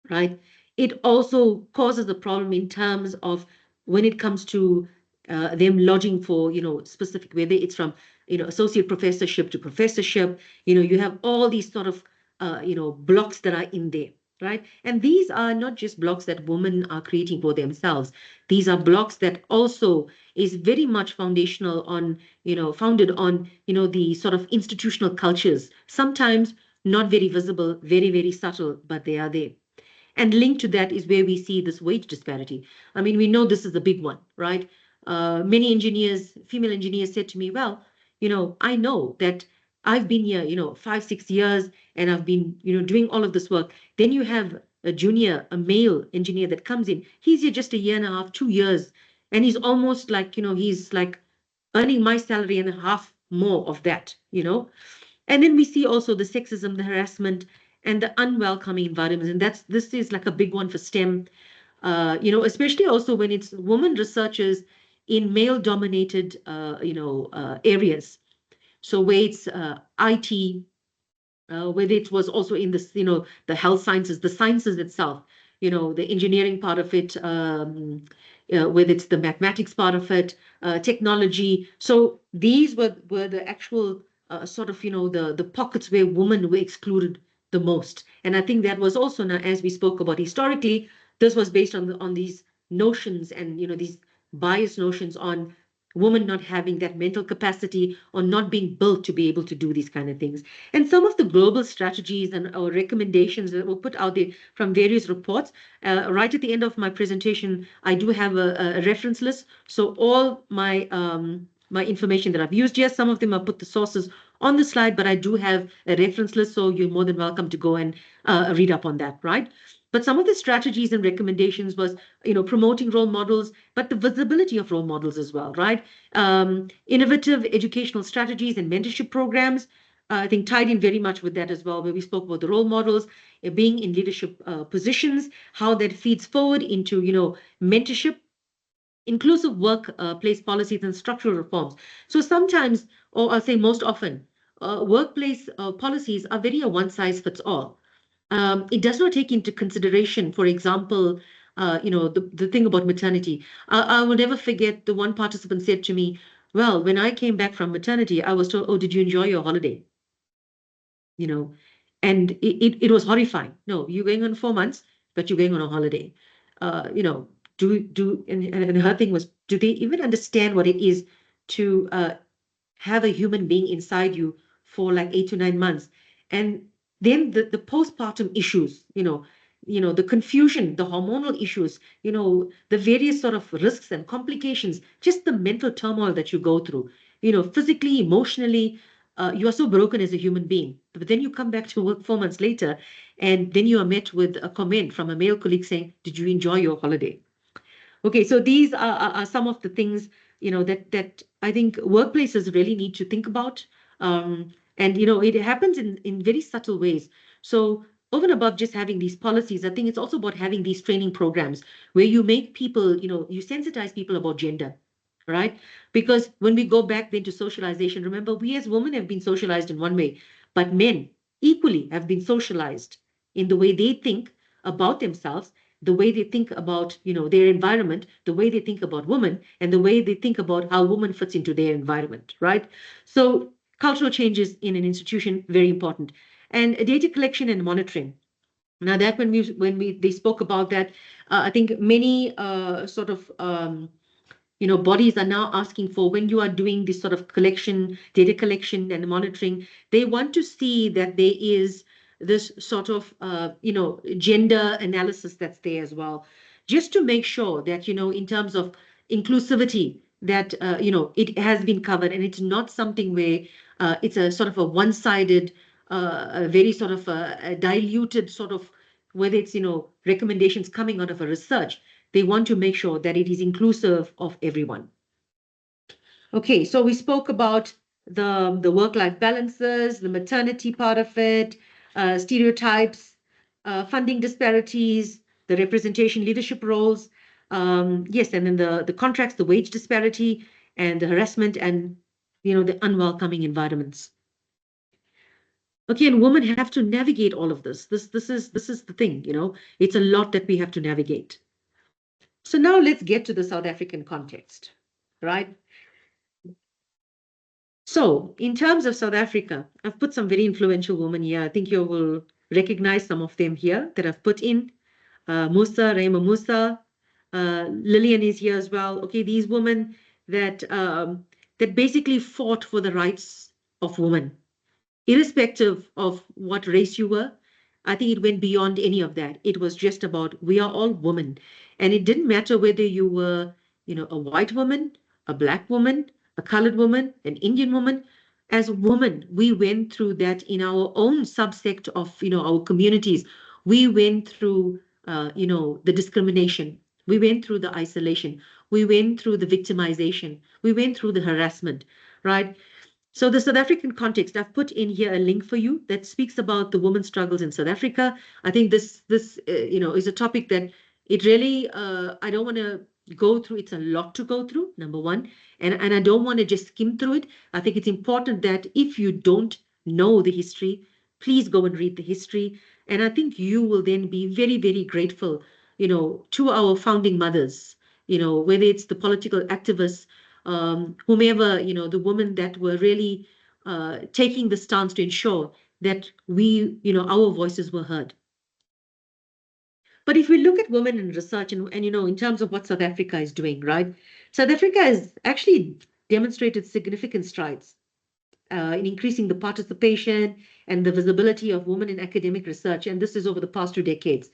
right? It also causes a problem in terms of when it comes to them lodging for, specific, whether it's from, associate professorship to professorship, you have all these sort of, blocks that are in there, right? And these are not just blocks that women are creating for themselves. These are blocks that also is very much foundational on, founded on, the sort of institutional cultures, sometimes not very visible, very, very subtle, but they are there. And linked to that is where we see this wage disparity. I mean, we know this is a big one, right? Many engineers, female engineers said to me, well, I know that I've been here, 5, 6 years, and I've been, doing all of this work. Then you have a male engineer that comes in. He's here just a year and a half, 2 years, and he's almost like, he's like earning my salary and a half more of that, And then we see also the sexism, the harassment, and the unwelcoming environments. And this is like a big one for STEM, especially also when it's women researchers in male-dominated, areas. So where it's IT, whether it was also in this, the health sciences, the sciences itself, the engineering part of it, whether it's the mathematics part of it, technology. So these were the actual sort of, the pockets where women were excluded the most. And I think that was also, now, as we spoke about historically, this was based on these notions and, these biased notions on women not having that mental capacity or not being built to be able to do these kind of things. And some of the global strategies and or recommendations that were put out there from various reports, right at the end of my presentation, I do have a reference list. So all my information that I've used here, some of them I put the sources on the slide, but I do have a reference list, so you're more than welcome to go and read up on that, right? But some of the strategies and recommendations was, promoting role models, but the visibility of role models as well, right? Innovative educational strategies and mentorship programs, I think tied in very much with that as well, where we spoke about the role models, being in leadership positions, how that feeds forward into, mentorship, inclusive workplace policies and structural reforms. So sometimes, or I'll say most often, workplace policies are very a one size fits all. It does not take into consideration, for example, the thing about maternity. I will never forget the one participant said to me, well, when I came back from maternity, I was told, oh, did you enjoy your holiday? You know, and it was horrifying. No, you're going on 4 months, but you're going on a holiday. You know, and her thing was, do they even understand what it is to have a human being inside you for like 8 to 9 months? And then the postpartum issues, the confusion, the hormonal issues, the various sort of risks and complications, just the mental turmoil that you go through, physically, emotionally, you are so broken as a human being. But then you come back to work 4 months later, and then you are met with a comment from a male colleague saying, did you enjoy your holiday? Okay, so these are some of the things, that I think workplaces really need to think about. And, it happens in very subtle ways. So over and above just having these policies, I think it's also about having these training programs where you make people, you sensitize people about gender, right? Because when we go back then to socialization, remember, we as women have been socialized in one way, but men equally have been socialized in the way they think about themselves, the way they think about, their environment, the way they think about women, and the way they think about how woman fits into their environment, right? So cultural changes in an institution, very important. And data collection and monitoring. Now that when they spoke about that, I think many bodies are now asking for, when you are doing this sort of data collection and monitoring, they want to see that there is this sort of gender analysis that's there as well, just to make sure that in terms of inclusivity, that it has been covered, and it's not something where it's a sort of a one-sided, a very sort of a diluted sort of, whether it's recommendations coming out of a research. They want to make sure that it is inclusive of everyone. Okay, so we spoke about the work-life balances, the maternity part of it, stereotypes, funding disparities, the representation leadership roles, yes, and then the contracts, the wage disparity, and the harassment, and the unwelcoming environments. Okay, and women have to navigate all of this. This is the thing, it's a lot that we have to navigate. So now let's get to the South African context, right? So in terms of South Africa, I've put some very influential women here. I think you will recognize some of them here that I've put in. Musa, Rehema Musa, Lillian is here as well. Okay, these women that basically fought for the rights of women, irrespective of what race you were. I think it went beyond any of that. It was just about, we are all women. And it didn't matter whether you were, a white woman, a black woman, a colored woman, an Indian woman. As women, we went through that in our own subsect of, our communities. We went through, the discrimination. We went through the isolation. We went through the victimization. We went through the harassment, right? So the South African context, I've put in here a link for you that speaks about the women's struggles in South Africa. I think this is a topic that it really, I don't want to go through. It's a lot to go through, number one. And I don't want to just skim through it. I think it's important that if you don't know the history, please go and read the history. And I think you will then be very, very grateful, to our founding mothers, whether it's the political activists, whomever, the women that were really taking the stance to ensure that our voices were heard. But if we look at women in research and in terms of what South Africa is doing, right? South Africa has actually demonstrated significant strides in increasing the participation and the visibility of women in academic research. And this is over the past 2 decades.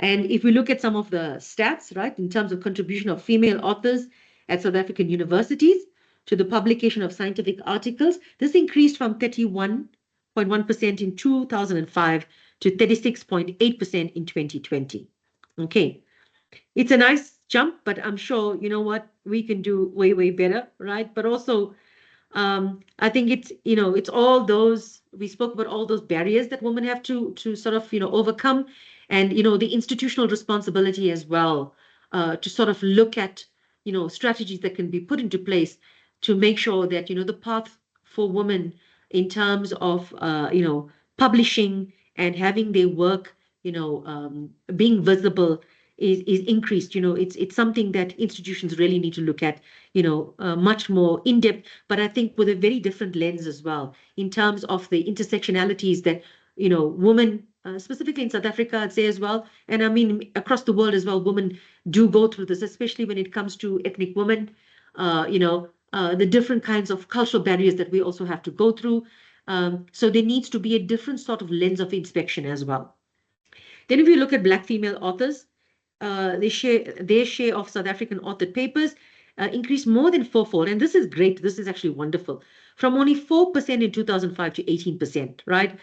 And if we look at some of the stats, right, in terms of contribution of female authors at South African universities to the publication of scientific articles, this increased from 31.1% in 2005 to 36.8% in 2020. Okay, it's a nice jump, but I'm sure, we can do way, way better, right? But also, I think it's all those, we spoke about all those barriers that women have to sort of, overcome, and, the institutional responsibility as well, to sort of look at, strategies that can be put into place to make sure that, the path for women in terms of, publishing and having their work, being visible is increased. It's something that institutions really need to look at, much more in depth, but I think with a very different lens as well, in terms of the intersectionalities that, women, specifically in South Africa, I'd say as well, and I mean across the world as well, women do go through this, especially when it comes to ethnic women, the different kinds of cultural barriers that we also have to go through. So there needs to be a different sort of lens of inspection as well. Then if you look at Black female authors, their share of South African authored papers increased more than fourfold. And this is great. This is actually wonderful. From only 4% in 2005 to 18%, right?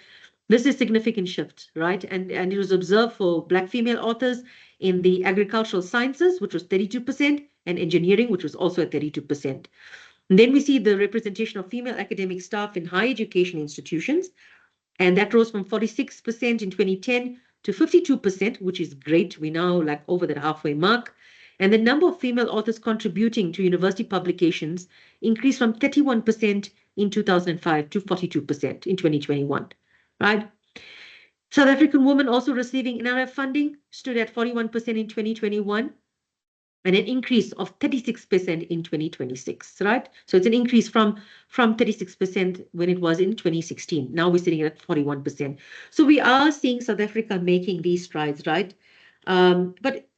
This is a significant shift, right? And it was observed for Black female authors in the agricultural sciences, which was 32%, and engineering, which was also at 32%. And then we see the representation of female academic staff in higher education institutions, and that rose from 46% in 2010 to 52%, which is great. We're now like over that halfway mark. And the number of female authors contributing to university publications increased from 31% in 2005 to 42% in 2021, right? South African women also receiving NRF funding stood at 41% in 2021. and an increase of 36% in 2026, right? So it's an increase from 36% when it was in 2016. Now we're sitting at 41%. So we are seeing South Africa making these strides, right? But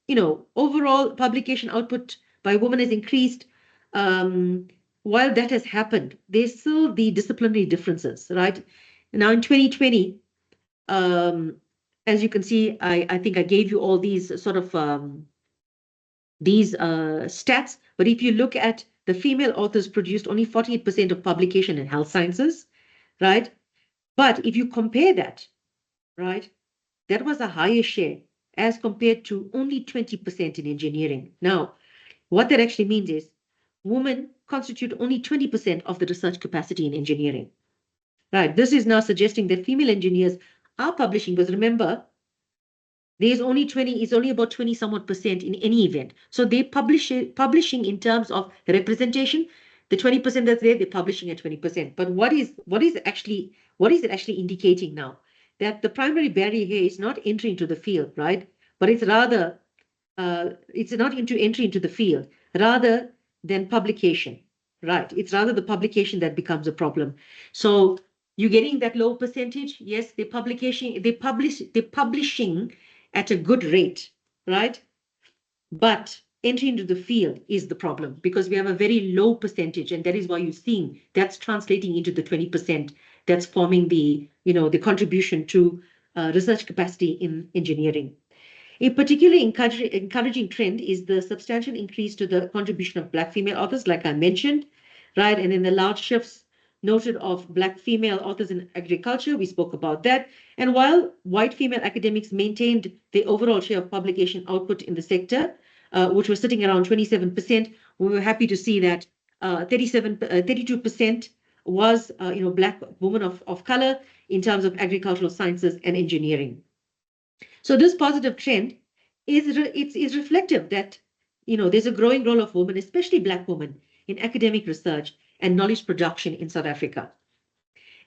overall publication output by women has increased. While that has happened, there's still the disciplinary differences, right? Now in 2020, as you can see, I think I gave you all these sort of these stats, but if you look at the female authors produced only 48% of publication in health sciences, right? But if you compare that, right, that was a higher share as compared to only 20% in engineering. Now, what that actually means is women constitute only 20% of the research capacity in engineering, right? This is now suggesting that female engineers are publishing, because remember, it's only about 20 somewhat percent in any event. So they publishing in terms of representation, the 20% that's there, they're publishing at 20%. But what is it actually indicating now? That the primary barrier here is not entry into the field, right? But it's rather, it's not entry into the field, rather than publication, right? It's rather the publication that becomes a problem. So you're getting that low percentage. Yes, they're publishing at a good rate, right? But entry into the field is the problem, because we have a very low percentage, and that is why you're seeing that's translating into the 20% that's forming the contribution to research capacity in engineering. A particularly encouraging trend is the substantial increase to the contribution of Black female authors, like I mentioned, right? And then the large shifts noted of Black female authors in agriculture, we spoke about that. And while white female academics maintained the overall share of publication output in the sector, which was sitting around 27%, we were happy to see that 32% was Black women of color in terms of agricultural sciences and engineering. So this positive trend is reflective that there's a growing role of women, especially Black women, in academic research and knowledge production in South Africa.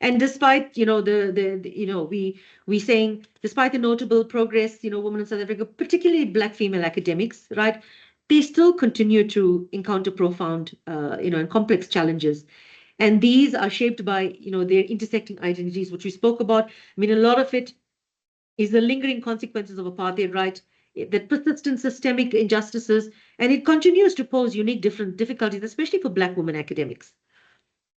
And despite we saying despite the notable progress, women in South Africa, particularly Black female academics, right, they still continue to encounter profound and complex challenges. And these are shaped by their intersecting identities, which we spoke about. I mean, a lot of it is the lingering consequences of apartheid, right? That persistent systemic injustices, and it continues to pose unique difficulties, especially for Black women academics.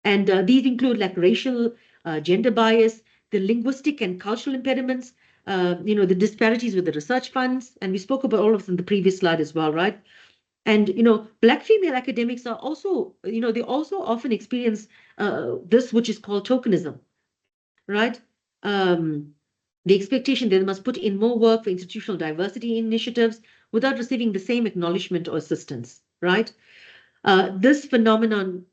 And these include like racial, gender bias, the linguistic and cultural impediments, the disparities with the research funds, and we spoke about all of them in the previous slide as well, right? And Black female academics are also, they also often experience this, which is called tokenism, right? The expectation that they must put in more work for institutional diversity initiatives without receiving the same acknowledgement or assistance, right? This phenomenon,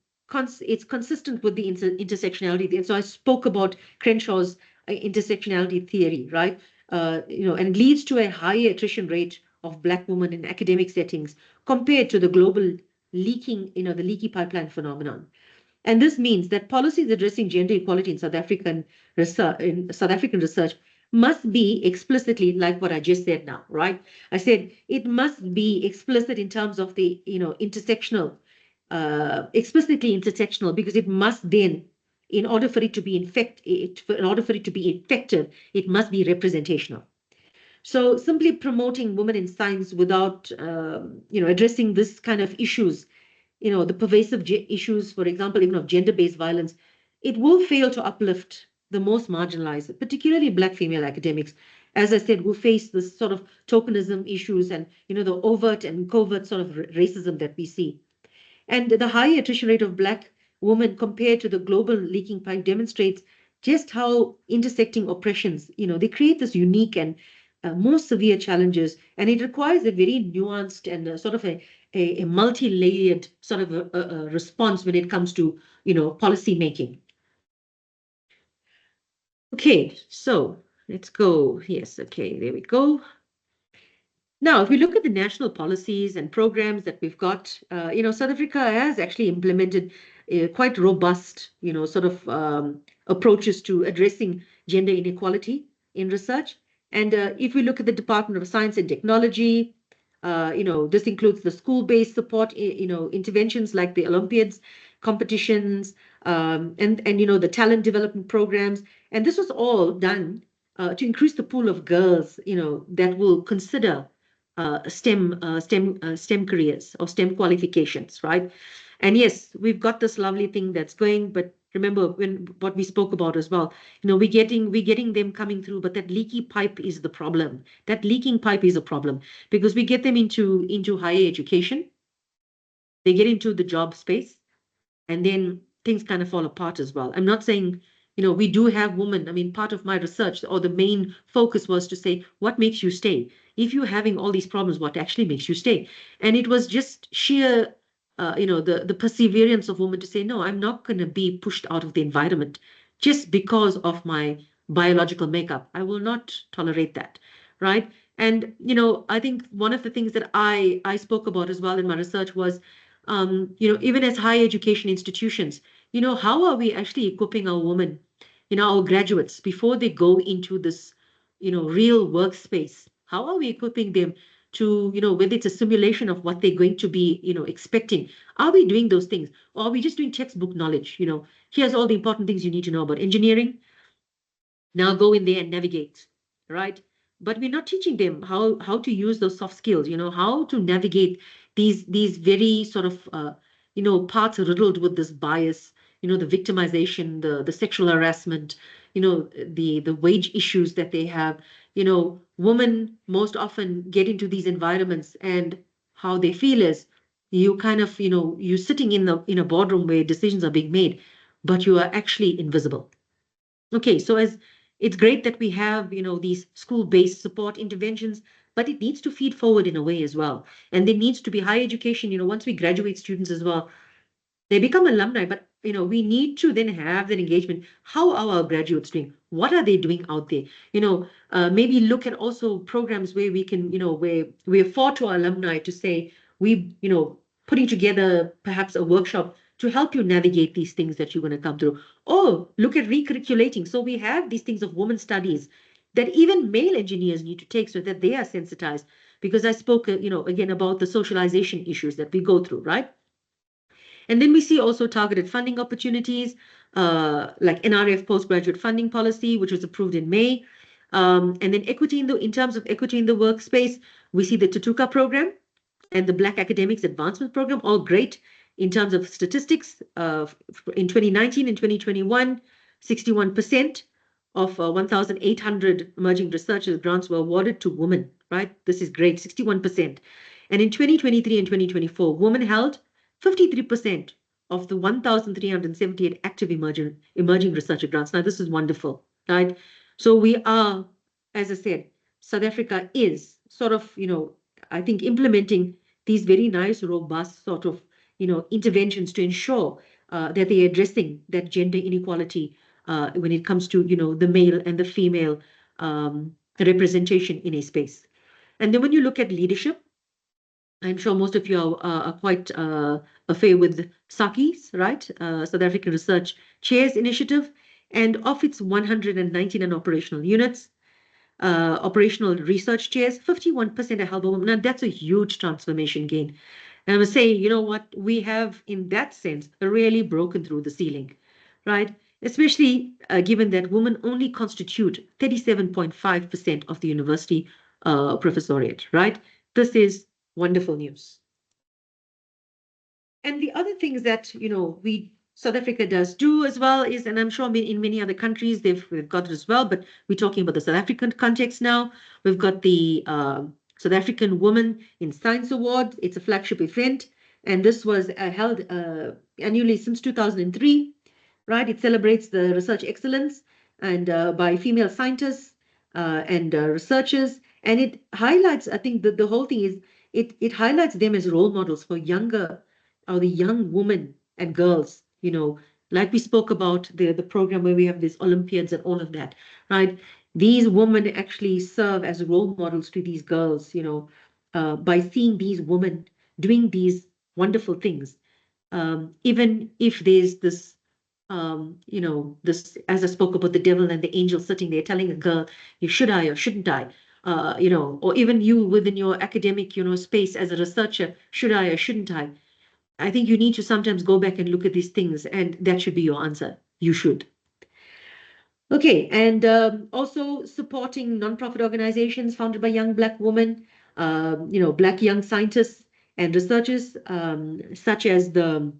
it's consistent with the intersectionality. And so I spoke about Crenshaw's intersectionality theory, right? And leads to a higher attrition rate of Black women in academic settings compared to the global leaking, the leaky pipeline phenomenon. And this means that policies addressing gender equality in South African research must be explicitly like what I just said now, right? I said it must be explicit in terms of the, intersectional, explicitly intersectional, because it must then, in order for it to be effective, it must be representational. So simply promoting women in science without, addressing this kind of issues, the pervasive issues, for example, even of gender-based violence, it will fail to uplift the most marginalized, particularly Black female academics, as I said, who face this sort of tokenism issues and, the overt and covert sort of racism that we see. And the high attrition rate of Black women compared to the global leaking pipe demonstrates just how intersecting oppressions, they create this unique and more severe challenges, and it requires a very nuanced and sort of a multi-layered sort of a response when it comes to, policy making. Okay, so let's go. Yes, okay, there we go. Now, if we look at the national policies and programs that we've got, South Africa has actually implemented quite robust, sort of approaches to addressing gender inequality in research. And if we look at the Department of Science and Technology, This includes the school-based support, interventions like the Olympiads, competitions, and the talent development programs. And this was all done to increase the pool of girls, that will consider STEM careers or STEM qualifications, right? And yes, we've got this lovely thing that's going, but remember what we spoke about as well. We're getting them coming through, but that leaky pipe is the problem. That leaking pipe is a problem because we get them into higher education, they get into the job space, and then things kind of fall apart as well. I'm not saying, we do have women. I mean, part of my research or the main focus was to say, what makes you stay? If you're having all these problems, what actually makes you stay? And it was just sheer, the perseverance of women to say, no, I'm not going to be pushed out of the environment just because of my biological makeup. I will not tolerate that, right? And, I think one of the things that I spoke about as well in my research was, even as higher education institutions, how are we actually equipping our women, our graduates before they go into this, real workspace? How are we equipping them to, whether it's a simulation of what they're going to be, expecting? Are we doing those things? Or are we just doing textbook knowledge? Here's all the important things you need to know about engineering. Now go in there and navigate, right? But we're not teaching them how to use those soft skills, how to navigate these very sort of parts riddled with this bias, the victimization, the sexual harassment, the wage issues that they have. Women most often get into these environments, and how they feel is you kind of, you're sitting in a boardroom where decisions are being made, but you are actually invisible. Okay, so as it's great that we have, these school-based support interventions, but it needs to feed forward in a way as well. And there needs to be higher education, once we graduate students as well, they become alumni, but we need to then have that engagement. How are our graduates doing? What are they doing out there? Maybe look at also programs where we can, where we afford to our alumni to say, putting together perhaps a workshop to help you navigate these things that you're going to come through. Or look at recurriculating. So we have these things of women studies that even male engineers need to take so that they are sensitized. Because I spoke, again, about the socialization issues that we go through, right? And then we see also targeted funding opportunities, like NRF postgraduate funding policy, which was approved in May. And then in terms of equity in the workspace, we see the Tutuka program and the Black Academics Advancement Program, all great in terms of statistics. In 2019 and 2021, 61% of 1,800 emerging researchers grants were awarded to women, right? This is great, 61%. And in 2023 and 2024, women held 53% of the 1,378 active emerging researcher grants. Now, this is wonderful, right? So we are, as I said, South Africa is sort of, I think implementing these very nice, robust sort of, interventions to ensure that they're addressing that gender inequality when it comes to, the male and the female representation in a space. And then when you look at leadership, I'm sure most of you are quite affair with SAKI's, right? South African Research Chairs Initiative. And of its 199 operational units, operational research chairs, 51% are held by women. Now, that's a huge transformation gain. And I must say, you know what? We have, in that sense, really broken through the ceiling, right? Especially given that women only constitute 37.5% of the university professoriate, right? This is wonderful news. And the other things that, South Africa does do as well is, and I'm sure in many other countries they've got it as well, but we're talking about the South African context now. We've got the South African Women in Science Award. It's a flagship event, and this was held annually since 2003, right? It celebrates the research excellence and by female scientists and researchers, and it highlights, I think the whole thing is, it highlights them as role models for younger or the young women and girls, like we spoke about the program where we have these Olympiads and all of that, right? These women actually serve as role models to these girls, by seeing these women doing these wonderful things. Even if there's this, this, as I spoke about the devil and the angel sitting there telling a girl, you should I or shouldn't I? or even you within your academic, space as a researcher, should I or shouldn't I? I think you need to sometimes go back and look at these things, and that should be your answer. You should. Okay, and also supporting nonprofit organizations founded by young Black women, Black young scientists and researchers, such as the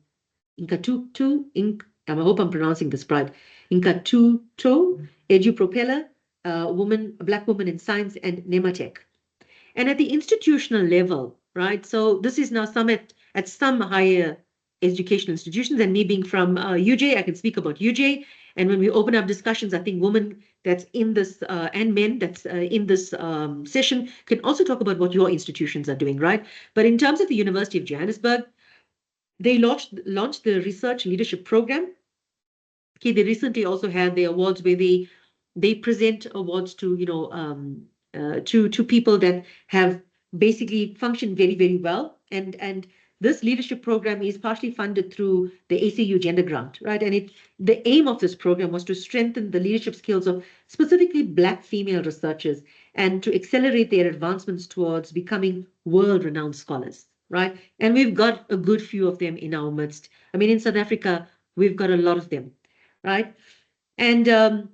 Inkatutu, I hope I'm pronouncing this right, Inkatuto, EduPropeller, Black Woman in Science, and Nematech. And at the institutional level, right? So this is now some at some higher educational institutions, and me being from UJ, I can speak about UJ. And when we open up discussions, I think women that's in this and men that's in this session can also talk about what your institutions are doing, right? But in terms of the University of Johannesburg, they launched the research leadership program. Okay, they recently also had the awards where they present awards to to people that have basically functioned very, very well. And this leadership program is partially funded through the ACU Gender Grant, right? And the aim of this program was to strengthen the leadership skills of specifically Black female researchers and to accelerate their advancements towards becoming world-renowned scholars, right? And we've got a good few of them in our midst. I mean, in South Africa, we've got a lot of them, right? And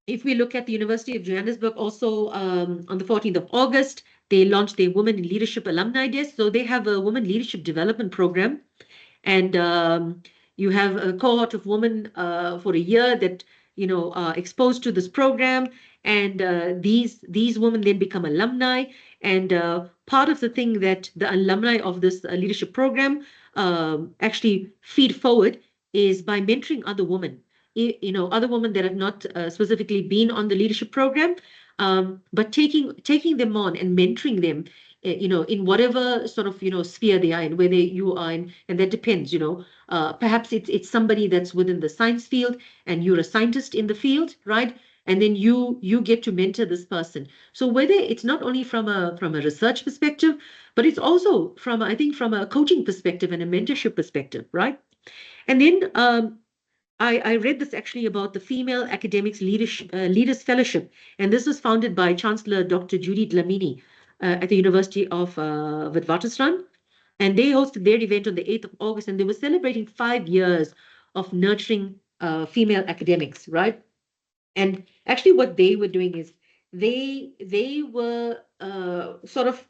if we look at the University of Johannesburg, also on the 14th of August, they launched their Women in Leadership Alumni Desk. So they have a Women Leadership Development Program. And you have a cohort of women for a year that, are exposed to this program. And these women then become alumni. And part of the thing that the alumni of this leadership program actually feed forward is by mentoring other women. Other women that have not specifically been on the leadership program, but taking them on and mentoring them, in whatever sort of, sphere they are in, whether you are in, and that depends, perhaps it's somebody that's within the science field and you're a scientist in the field, right? And then you get to mentor this person. So whether it's not only from a research perspective, but it's also from, I think, from a coaching perspective and a mentorship perspective, right? And then I read this actually about the Female Academics Leaders Fellowship, and this was founded by Chancellor Dr. Judy Dlamini at the University of Witwatersrand. And they hosted their event on the 8th of August, and they were celebrating 5 years of nurturing female academics, right? And actually what they were doing is they were sort of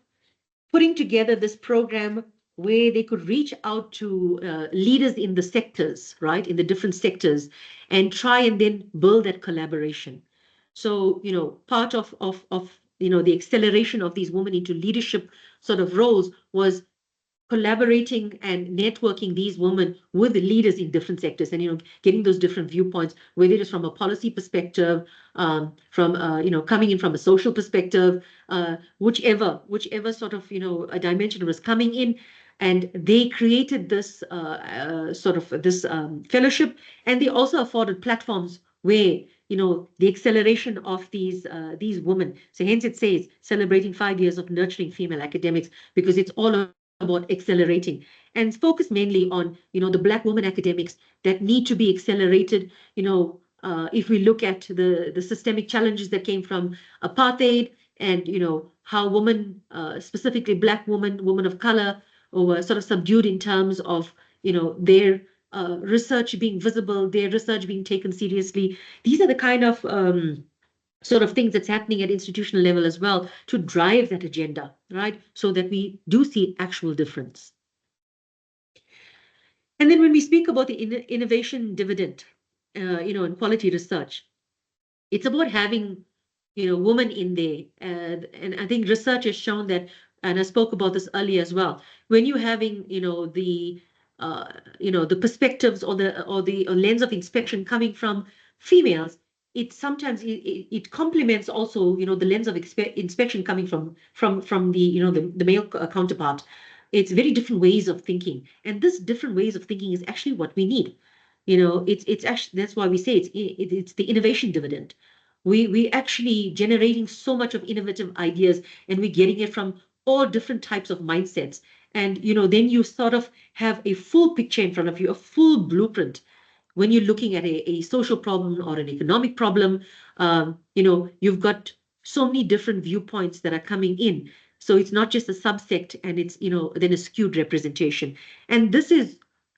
putting together this program where they could reach out to leaders in the sectors, right, in the different sectors, and try and then build that collaboration. So, part of the acceleration of these women into leadership sort of roles was collaborating and networking these women with the leaders in different sectors, and getting those different viewpoints, whether it is from a policy perspective, from coming in from a social perspective, whichever sort of a dimension was coming in. And they created this sort of this fellowship, and they also afforded platforms where the acceleration of these women. So hence it says celebrating 5 years of nurturing female academics, because it's all about accelerating, and focus mainly on the Black women academics that need to be accelerated. If we look at the systemic challenges that came from apartheid, and how women, specifically Black women of color, were sort of subdued in terms of their research being visible, their research being taken seriously. These are the kind of sort of things that's happening at institutional level as well to drive that agenda, right? So that we do see actual difference. And then when we speak about the innovation dividend, in quality research, it's about having, women in there. And I think research has shown that, and I spoke about this earlier as well, when you're having, the perspectives or the lens of inspection coming from females, it sometimes it complements also the lens of inspection coming from the male counterpart. It's very different ways of thinking, and this different ways of thinking is actually what we need. It's actually, that's why we say it's the innovation dividend. We actually generating so much of innovative ideas, and we're getting it from all different types of mindsets. And then you sort of have a full picture in front of you, a full blueprint when you're looking at a social problem or an economic problem. You've got so many different viewpoints that are coming in. So it's not just a subsect and it's, then a skewed representation. And this is,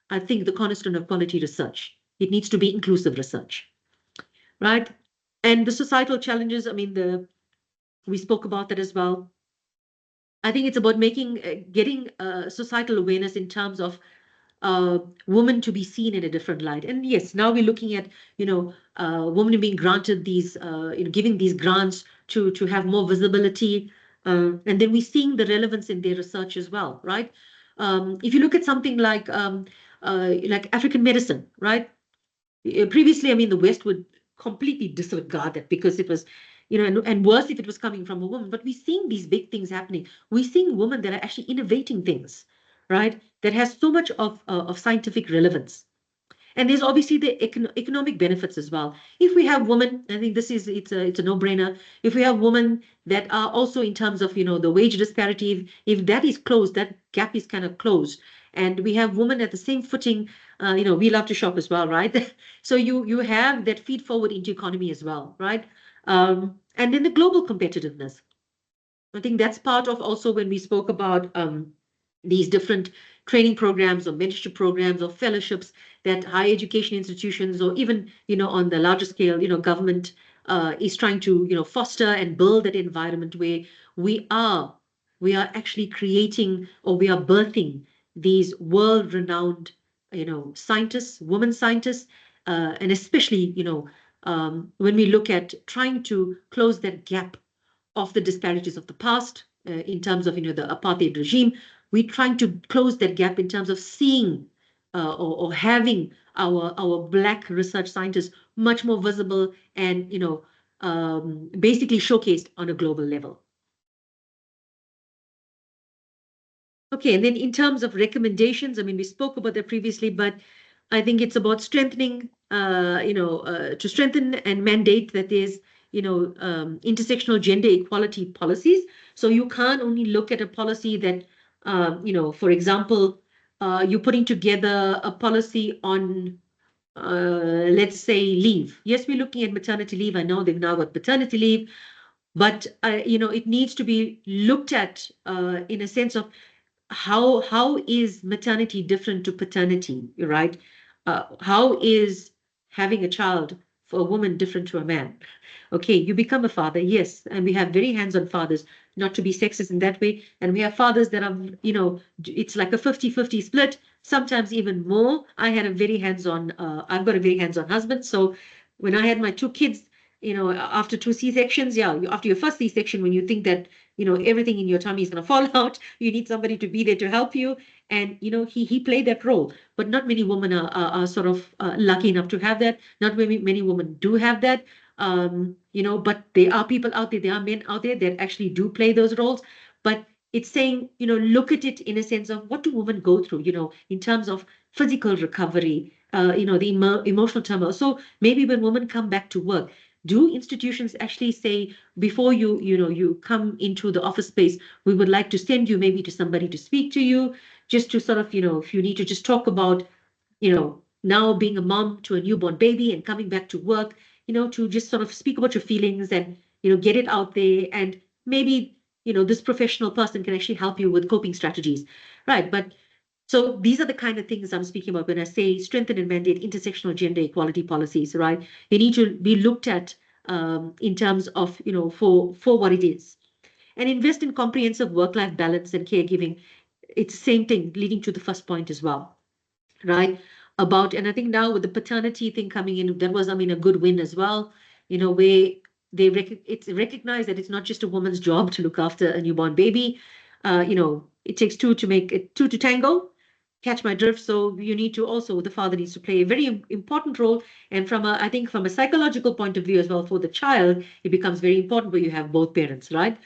I think, the cornerstone of quality research. It needs to be inclusive research, right? And the societal challenges, I mean, we spoke about that as well. I think it's about getting societal awareness in terms of women to be seen in a different light. And yes, now we're looking at, women being granted these, giving these grants to have more visibility. And then we're seeing the relevance in their research as well, right? If you look at something like African medicine, right? Previously, I mean, the West would completely disregard that because it was, and worse if it was coming from a woman. But we're seeing these big things happening. We're seeing women that are actually innovating things, right? That has so much of scientific relevance. And there's obviously the economic benefits as well. If we have women, I think it's a no-brainer. If we have women that are also in terms of, the wage disparity, if that is closed, that gap is kind of closed, and we have women at the same footing, we love to shop as well, right? So you have that feed forward into economy as well, right? And then the global competitiveness. I think that's part of also when we spoke about these different training programs or mentorship programs or fellowships that higher education institutions or even, on the larger scale, government is trying to, foster and build that environment where we are actually creating or we are birthing these world-renowned, scientists, women scientists, and especially, when we look at trying to close that gap of the disparities of the past in terms of, the apartheid regime. We're trying to close that gap in terms of seeing or having our Black research scientists much more visible and, basically showcased on a global level. Okay, and then in terms of recommendations, I mean, we spoke about that previously, but I think it's about strengthening, to strengthen and mandate that there's, intersectional gender equality policies. So you can't only look at a policy that, for example, you're putting together a policy on, let's say, leave. Yes, we're looking at maternity leave. I know they've now got paternity leave, but, it needs to be looked at in a sense of how is maternity different to paternity, right? How is having a child for a woman different to a man? Okay, you become a father, yes, and we have very hands-on fathers, not to be sexist in that way, and we have fathers that are, it's like a 50-50 split, sometimes even more. I've got a very hands-on husband, so when I had my two kids, after two C-sections, yeah, after your first C-section, when you think that, everything in your tummy is going to fall out, you need somebody to be there to help you. And, he played that role, but not many women are sort of lucky enough to have that. Not many women do have that. But there are people out there, there are men out there that actually do play those roles. But it's saying, look at it in a sense of what do women go through, in terms of physical recovery, the emotional turmoil. So maybe when women come back to work, do institutions actually say before you come into the office space, we would like to send you maybe to somebody to speak to you, just to sort of, if you need to just talk about, now being a mom to a newborn baby and coming back to work, to just sort of speak about your feelings and, get it out there. And maybe, this professional person can actually help you with coping strategies, right? But so these are the kind of things I'm speaking about when I say strengthen and mandate intersectional gender equality policies, right? They need to be looked at in terms of, for what it is. And invest in comprehensive work-life balance and caregiving. It's the same thing leading to the first point as well, right? And I think now with the paternity thing coming in, that was, I mean, a good win as well, where it's recognized that it's not just a woman's job to look after a newborn baby. It takes two to tango. Catch my drift. So you need to also, the father needs to play a very important role. And I think from a psychological point of view as well for the child, it becomes very important where you have both parents, right?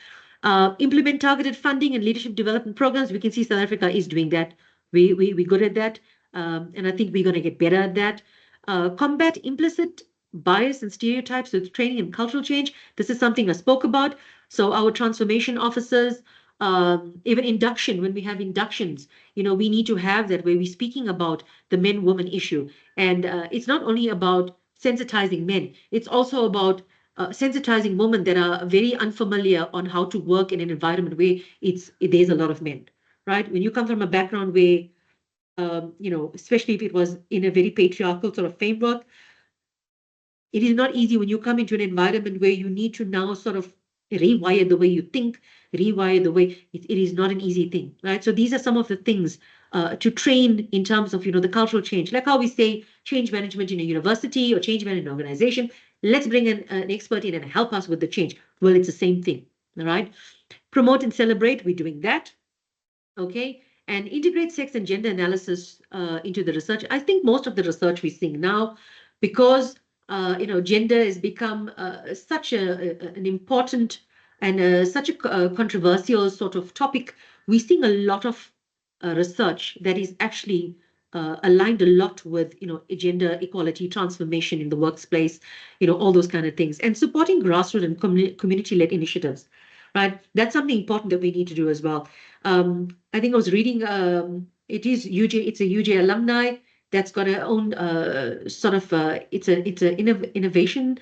Implement targeted funding and leadership development programs. We can see South Africa is doing that. We're good at that. And I think we're going to get better at that. Combat implicit bias and stereotypes with training and cultural change. This is something I spoke about. So our transformation officers, even induction, when we have inductions, we need to have that where we're speaking about the men-woman issue. And it's not only about sensitizing men, it's also about sensitizing women that are very unfamiliar on how to work in an environment where there's a lot of men, right? When you come from a background where, especially if it was in a very patriarchal sort of framework, it is not easy when you come into an environment where you need to now sort of rewire the way you think, rewire the way it is not an easy thing, right? So these are some of the things to train in terms of, the cultural change, like how we say change management in a university or change management in an organization. Let's bring an expert in and help us with the change. Well, it's the same thing, all right? Promote and celebrate, we're doing that, okay? And integrate sex and gender analysis into the research. I think most of the research we're seeing now, because gender has become such an important and such a controversial sort of topic. We're seeing a lot of research that is actually aligned a lot with gender equality, transformation in the workplace, all those kind of things, and supporting grassroots and community-led initiatives. Right, that's something important that we need to do as well. I think I was reading. It's a UJ alumni that's got her own sort of it's an innovation.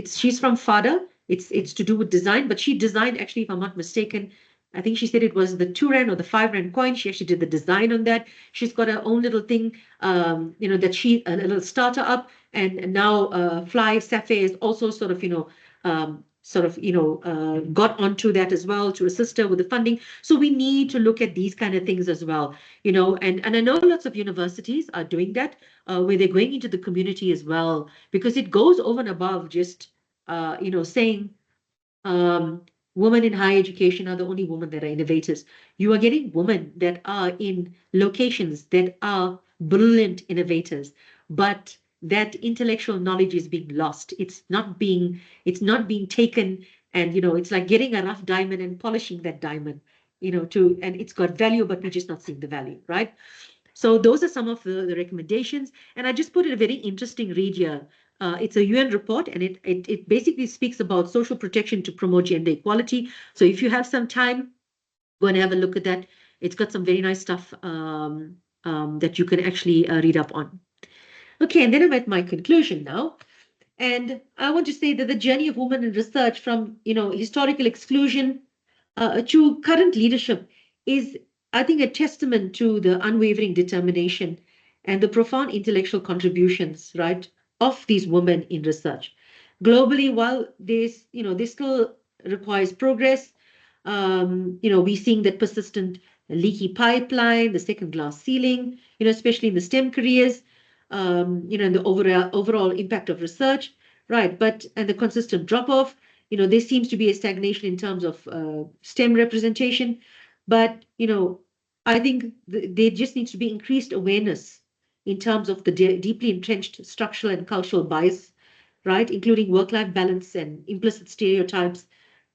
She's from FADA. It's to do with design, but she designed, actually, if I'm not mistaken, I think she said it was the 2 rand or the 5 rand coin. She actually did the design on that. She's got her own little thing, that a little starter up, and now Fly Safe is also sort of got onto that as well to assist her with the funding. So we need to look at these kind of things as well, and I know lots of universities are doing that, where they're going into the community as well, because it goes over and above just, saying women in higher education are the only women that are innovators. You are getting women that are in locations that are brilliant innovators, but that intellectual knowledge is being lost. It's not being taken, and it's like getting a rough diamond and polishing that diamond, and it's got value, but we're just not seeing the value, right? So those are some of the recommendations. And I just put in a very interesting read here. It's a UN report, and it basically speaks about social protection to promote gender equality. So if you have some time, go and have a look at that. It's got some very nice stuff that you can actually read up on. Okay, and then I'm at my conclusion now. And I want to say that the journey of women in research, from historical exclusion to current leadership, is, I think, a testament to the unwavering determination and the profound intellectual contributions, right, of these women in research. Globally, while this still requires progress, we're seeing that persistent leaky pipeline, the second glass ceiling, especially in the STEM careers, and the overall impact of research, right? And the consistent drop off, there seems to be a stagnation in terms of STEM representation, but I think there just needs to be increased awareness in terms of the deeply entrenched structural and cultural bias, right, including work-life balance and implicit stereotypes,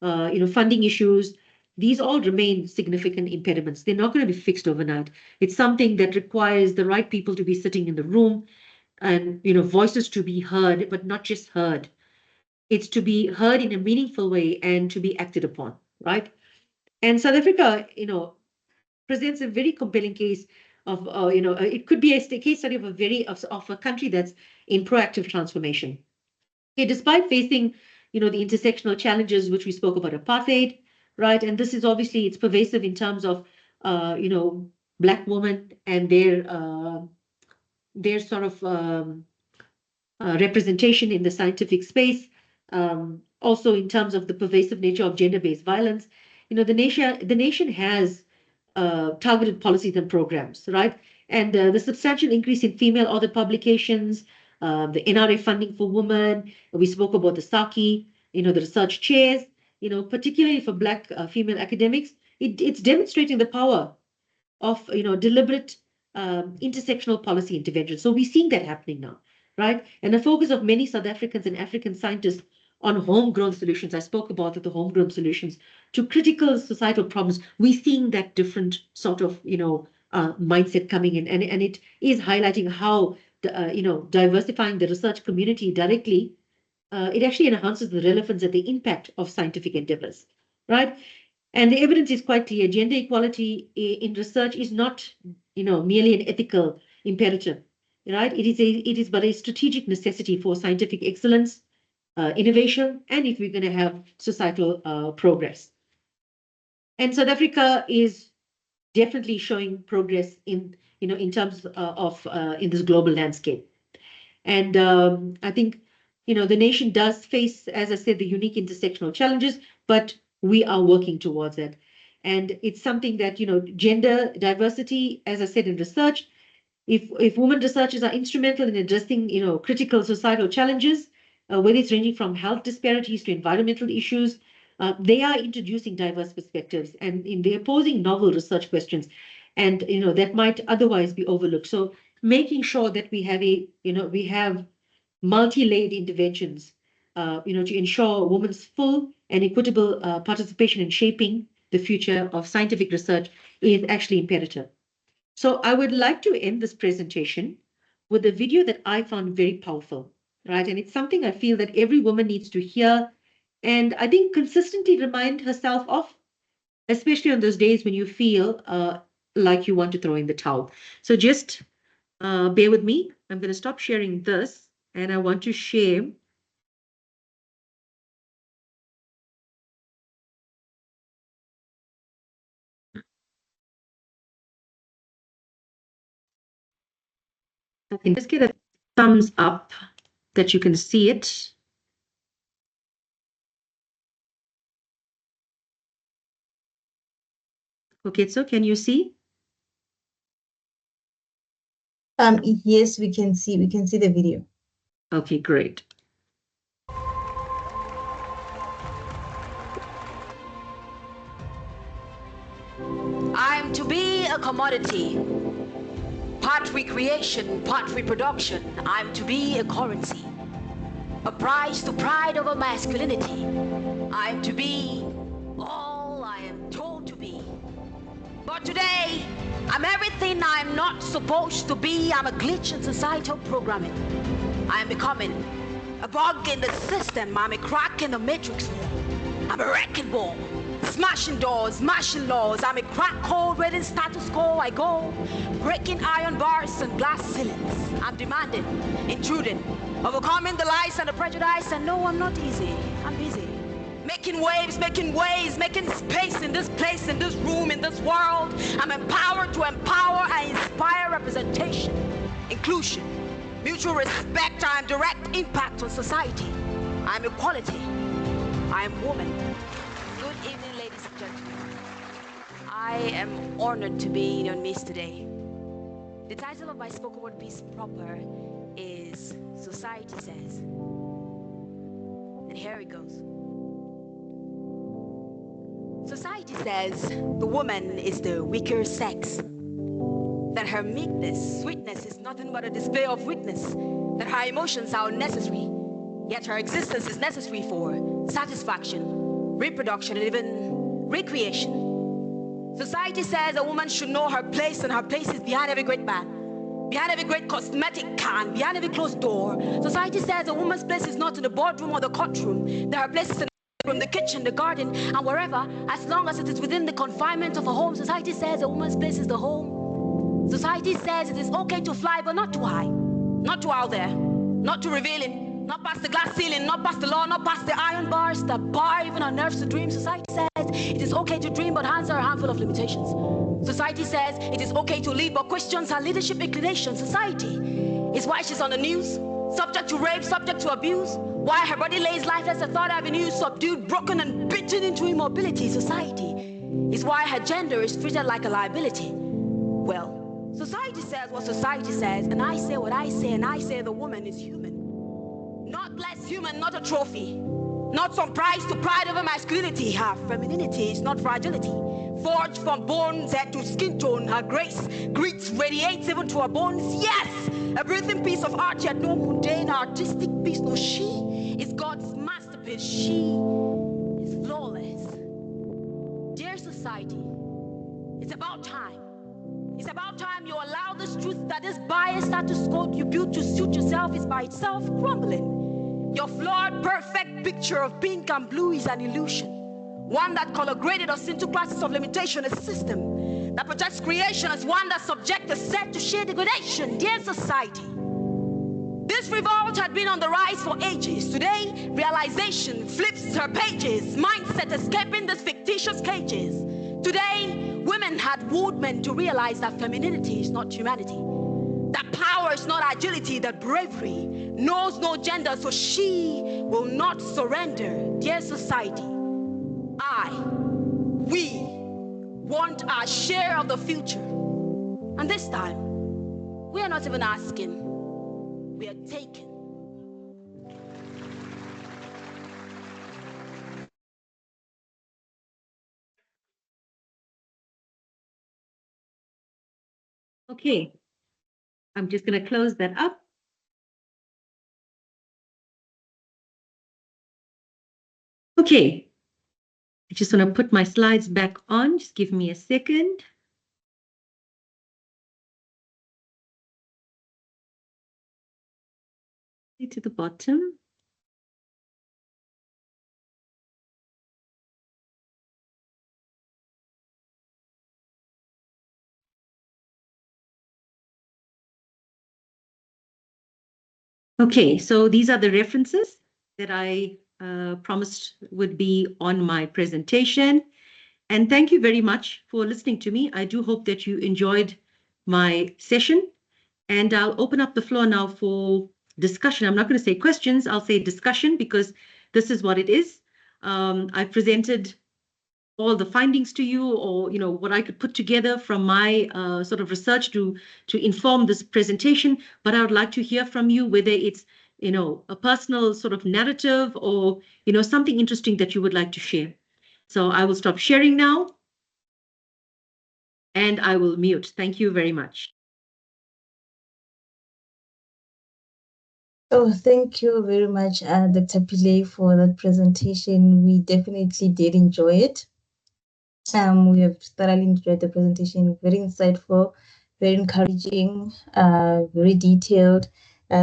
funding issues. These all remain significant impediments. They're not going to be fixed overnight. It's something that requires the right people to be sitting in the room, and voices to be heard, but not just heard. It's to be heard in a meaningful way and to be acted upon, right? And South Africa, presents a very compelling case of, it could be a case study of a country that's in proactive transformation. Okay, despite facing, the intersectional challenges which we spoke about, apartheid, right? And this is obviously, it's pervasive in terms of, Black women and their sort of representation in the scientific space. Also, in terms of the pervasive nature of gender-based violence, the nation has targeted policies and programs, right? And the substantial increase in female author publications, the NRA funding for women. We spoke about the SAKI, the research chairs, particularly for Black female academics. It's demonstrating the power of, deliberate intersectional policy intervention. So we're seeing that happening now, right? And the focus of many South Africans and African scientists on homegrown solutions. I spoke about the homegrown solutions to critical societal problems. We're seeing that different sort of, mindset coming in, and it is highlighting how, diversifying the research community directly, it actually enhances the relevance and the impact of scientific endeavors, right? And the evidence is quite clear. Gender equality in research is not, merely an ethical imperative, right? It is but a strategic necessity for scientific excellence, innovation and if we're going to have societal progress. And South Africa is definitely showing progress in, in terms of in this global landscape. And I think, the nation does face, as I said, the unique intersectional challenges, but we are working towards it. And it's something that, gender diversity, as I said, in research, if women researchers are instrumental in addressing, critical societal challenges, whether it's ranging from health disparities to environmental issues, they are introducing diverse perspectives and they're posing novel research questions, and that might otherwise be overlooked. So making sure that we have multi-layered interventions, to ensure women's full and equitable participation in shaping the future of scientific research is actually imperative. So I would like to end this presentation with a video that I found very powerful, right? And it's something I feel that every woman needs to hear and I think consistently remind herself of, especially on those days when you feel like you want to throw in the towel. So just bear with me. I'm going to stop sharing this and I want to share. I can just get a thumbs up that you can see it. Okay, so can you see? Yes, we can see the video. Okay, great. I'm to be a commodity, part recreation, part reproduction. I'm to be a currency, a prize to pride over masculinity. I'm to be all I am told to be. But today, I'm everything I'm not supposed to be. I'm a glitch in societal programming. I'm becoming a bug in the system. I'm a crack in the matrix wall. I'm a wrecking ball, smashing doors, smashing laws. I'm a crack code, reading status quo. I go, breaking iron bars and glass ceilings. I'm demanding, intruding, overcoming the lies and the prejudice. And no, I'm not easy. I'm busy. Making waves, making ways, making space in this place, in this room, in this world. I'm empowered to empower and inspire representation, inclusion, mutual respect. I'm direct impact on society. I'm equality. I'm woman. Good evening, ladies and gentlemen. I am honored to be in your midst today. The title of my spoken word piece proper is Society Says. And here it goes. Society says the woman is the weaker sex, that her meekness, sweetness is nothing but a display of weakness, that her emotions are unnecessary, yet her existence is necessary for satisfaction, reproduction, and even recreation. Society says a woman should know her place, and her place is behind every great man, behind every great cosmetic can, behind every closed door. Society says a woman's place is not in the boardroom or the courtroom, that her place is in from the kitchen, the garden, and wherever, as long as it is within the confinement of a home. Society says a woman's place is the home. Society says it is okay to fly, but not too high, not too out there, not too revealing, not past the glass ceiling, not past the law, not past the iron bars that bar even our nerves to dream. Society says it is okay to dream, but hands are a handful of limitations. Society says it is okay to lead, but questions her leadership inclinations. Society is why she's on the news, subject to rape, subject to abuse. Why her body lays lifeless at thought avenues, subdued, broken, and beaten into immobility. Society is why her gender is treated like a liability. Well, society says what society says, and I say what I say, and I say the woman is human. Not less human, not a trophy. Not some prize to pride over masculinity. Her femininity is not fragility. Forged from bones head to skin tone, her grace greets, radiates even to her bones. Yes, a breathing piece of art, yet no mundane artistic piece. No, she is God's masterpiece. She is flawless. Dear society, it's about time. It's about time you allow this truth that this bias status quo you built to suit yourself is by itself crumbling. Your flawed, perfect picture of pink and blue is an illusion. One that color graded us into classes of limitation, a system that projects creation as one that subjects the set to sheer degradation. Dear society, this This revolt had been on the rise for ages. Today, realization flips her pages. Mindset escaping these fictitious cages. Today, women had wooed men to realize that femininity is not humanity. That power is not agility, that bravery knows no gender, so she will not surrender. Dear society, we want our share of the future. And this time, we are not even asking, we are taking. Okay, I'm just going to close that up. Okay, I just want to put my slides back on. Just give me a second. To the bottom. Okay, so these are the references that I promised would be on my presentation. And thank you very much for listening to me. I do hope that you enjoyed my session. And I'll open up the floor now for discussion. I'm not going to say questions, I'll say discussion, because this is what it is. I presented all the findings to you, or what I could put together from my sort of research to inform this presentation. But I would like to hear from you, whether it's a personal sort of narrative or something interesting that you would like to share. So I will stop sharing now, and I will mute. Thank you very much. Oh, thank you very much, Dr. Pillay, for that presentation. We definitely did enjoy it. We have thoroughly enjoyed the presentation. Very insightful, very encouraging, very detailed.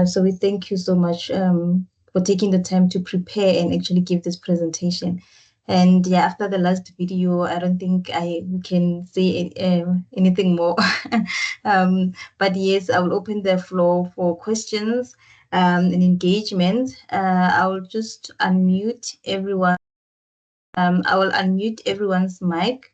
So we thank you so much for taking the time to prepare and actually give this presentation. And yeah, after the last video, I don't think we can say anything more. But yes, I will open the floor for questions and engagement. I will just unmute everyone. I will unmute everyone's mic,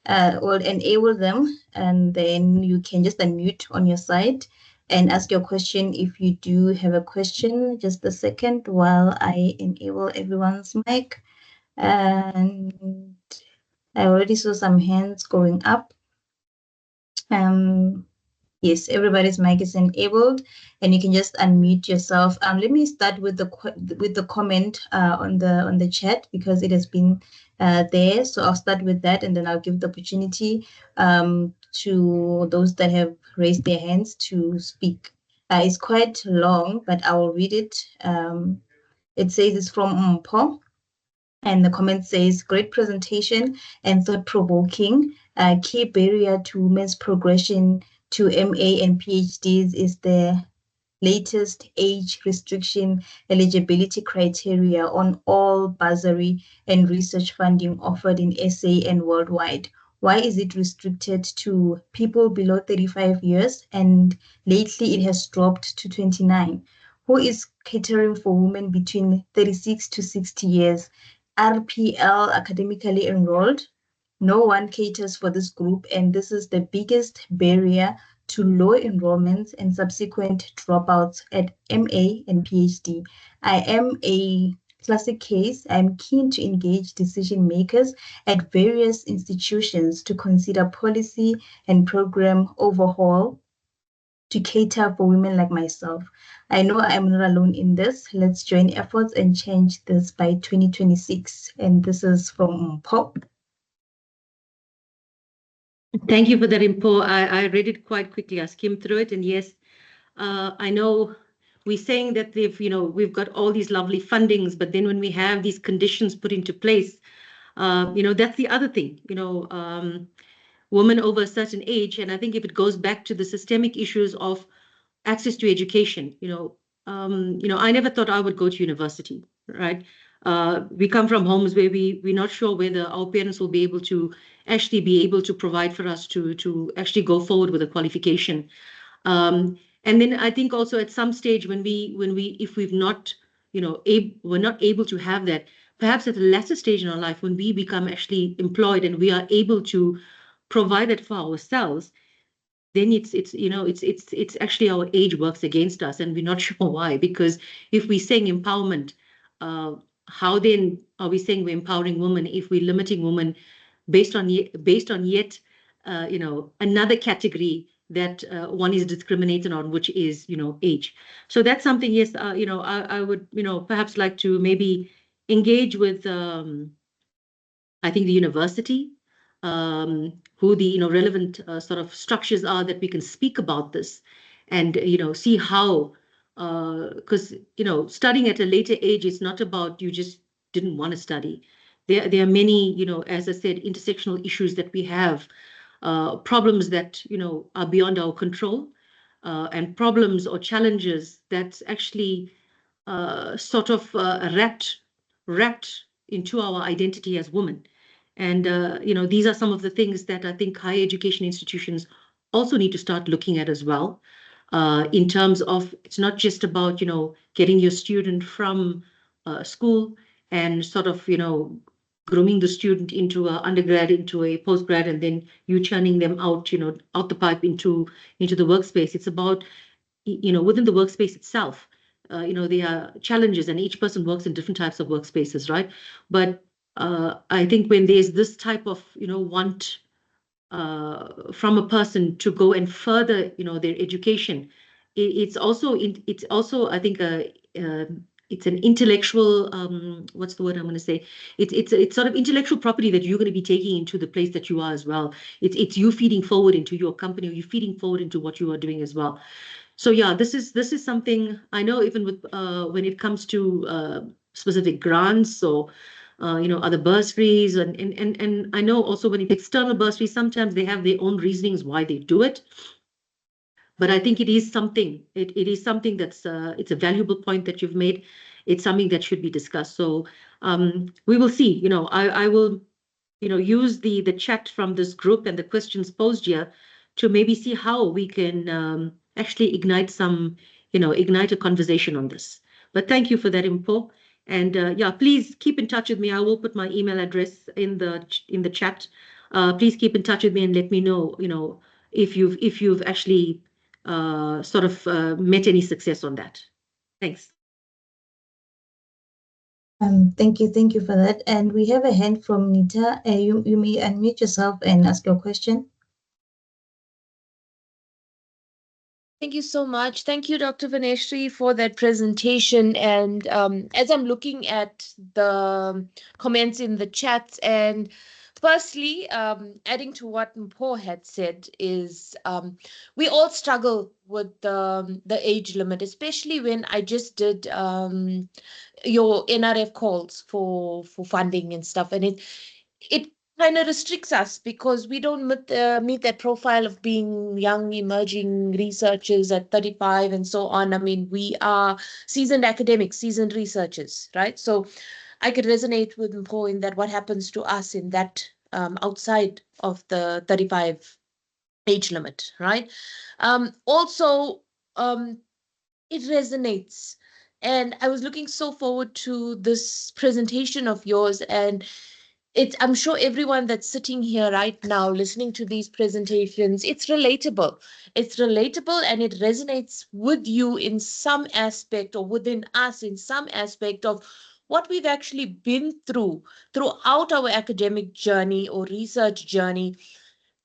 or enable them, and then you can just unmute on your side and ask your question if you do have a question. Just a second while I enable everyone's mic. And I already saw some hands going up. Yes, everybody's mic is enabled, and you can just unmute yourself. Let me start with the comment on the chat, because it has been there. So I'll start with that, and then I'll give the opportunity to those that have raised their hands to speak. It's quite long, but I will read it. It says it's from Mpho. And the comment says, great presentation and thought-provoking. Key barrier to women's progression to MA and PhDs is the latest age restriction eligibility criteria on all bursary and research funding offered in SA and worldwide. Why is it restricted to people below 35 years, and lately it has dropped to 29? Who is catering for women between 36 to 60 years? RPL academically enrolled? No one caters for this group, and this is the biggest barrier to low enrollments and subsequent dropouts at MA and PhD. I am a classic case. I'm keen to engage decision makers at various institutions to consider policy and program overhaul to cater for women like myself. I know I am not alone in this. Let's join efforts and change this by 2026. And this is from Mpho. Thank you for that info. I read it quite quickly. I skimmed through it, and yes, I know we're saying that we've got all these lovely fundings, but then when we have these conditions put into place, that's the other thing. Women over a certain age, and I think if it goes back to the systemic issues of access to education, I never thought I would go to university, right? We come from homes where we're not sure whether our parents will be able to actually provide for us to actually go forward with a qualification. And then I think also at some stage when we if we've not, we're not able to have that, perhaps at a lesser stage in our life when we become actually employed and we are able to provide that for ourselves, then it's actually our age works against us, and we're not sure why. Because if we're saying empowerment, uh, how then are we saying we're empowering women if we're limiting women based on yet another category that one is discriminated on, which is age. So that's something, yes, I would perhaps like to maybe engage with I think the university, who the relevant sort of structures are that we can speak about this, and see how, because studying at a later age is not about you just didn't want to study. There are many, as I said, intersectional issues that we have, problems that are beyond our control, and problems or challenges that's actually sort of wrapped into our identity as women. And these are some of the things that I think higher education institutions also need to start looking at as well. In terms of, it's not just about getting your student from school and sort of grooming the student into a undergrad, into a postgrad, and then you churning them out out the pipe into the workspace. It's about within the workspace itself. There are challenges, and each person works in different types of workspaces, right? But I think when there's this type of want from a person to go and further their education, it's also I think it's an intellectual, what's the word I'm going to say? It's sort of intellectual property that you're going to be taking into the place that you are as well. It's you feeding forward into your company, or you feeding forward into what you are doing as well. So yeah, this is something I know, even with when it comes to specific grants or other bursaries, and I know also when it's external bursaries, sometimes they have their own reasonings why they do it. But I think it is something. It is something that's it's a valuable point that you've made. It's something that should be discussed. So we will see. I will use the chat from this group and the questions posed here to maybe see how we can actually ignite a conversation on this. But thank you for that info. And yeah, please keep in touch with me. I will put my email address in the chat. Please keep in touch with me and let me know, if you've actually sort of met any success on that. Thanks. Thank you for that. And we have a hand from Nita. You may unmute yourself and ask your question. Thank you so much. Thank you, Dr. Vaneshri, for that presentation. And as I'm looking at the comments in the chat, and firstly, adding to what Mpho had said, is we all struggle with the age limit, especially when I just did your NRF calls for funding and stuff, and it kind of restricts us because we don't meet that profile of being young emerging researchers at 35 and so on. I mean, we are seasoned academics, seasoned researchers, right? So I could resonate with Mpho in that what happens to us in that outside of the 35 age limit, right? Also, it resonates. And I was looking so forward to this presentation of yours, and I'm sure everyone that's sitting here right now listening to these presentations, it's relatable. It's relatable and it resonates with you in some aspect, or within us in some aspect of what we've actually been through throughout our academic journey or research journey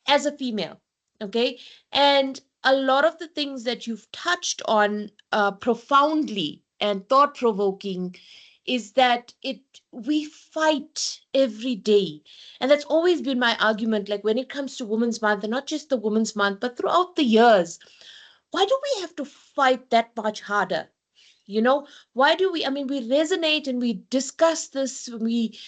as a female. Okay. And a lot of the things that you've touched on profoundly and thought-provoking is that we fight every day. And that's always been my argument, like when it comes to Women's Month, and not just the Women's Month, but throughout the years, why do we have to fight that much harder? Why do we, I mean, we resonate and we discuss this, we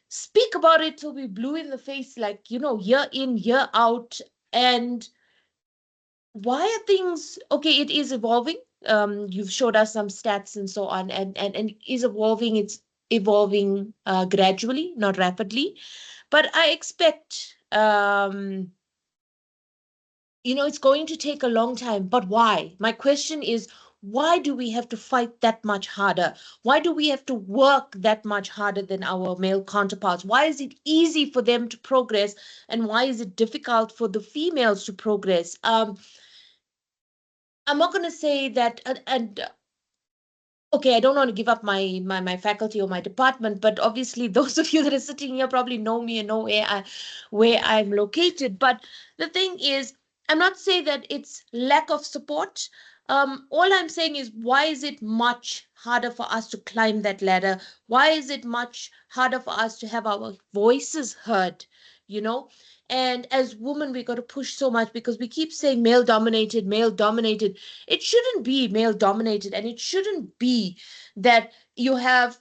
speak about it till we blue in the face, like, year in, year out. And why are things okay? It is evolving. You've showed us some stats and so on, and it is evolving. It's evolving gradually, not rapidly, but I expect it's going to take a long time, but why? My question is, why do we have to fight that much harder? Why do we have to work that much harder than our male counterparts? Why is it easy for them to progress, and why is it difficult for the females to progress? I'm not going to say that, and okay, I don't want to give up my faculty or my department, but obviously those of you that are sitting here probably know me and know where I'm located. But the thing is, I'm not saying that it's lack of support. All I'm saying is, why is it much harder for us to climb that ladder? Why is it much harder for us to have our voices heard? You know, and as women, we got to push so much because we keep saying male dominated, male dominated. It shouldn't be male dominated, and it shouldn't be that you have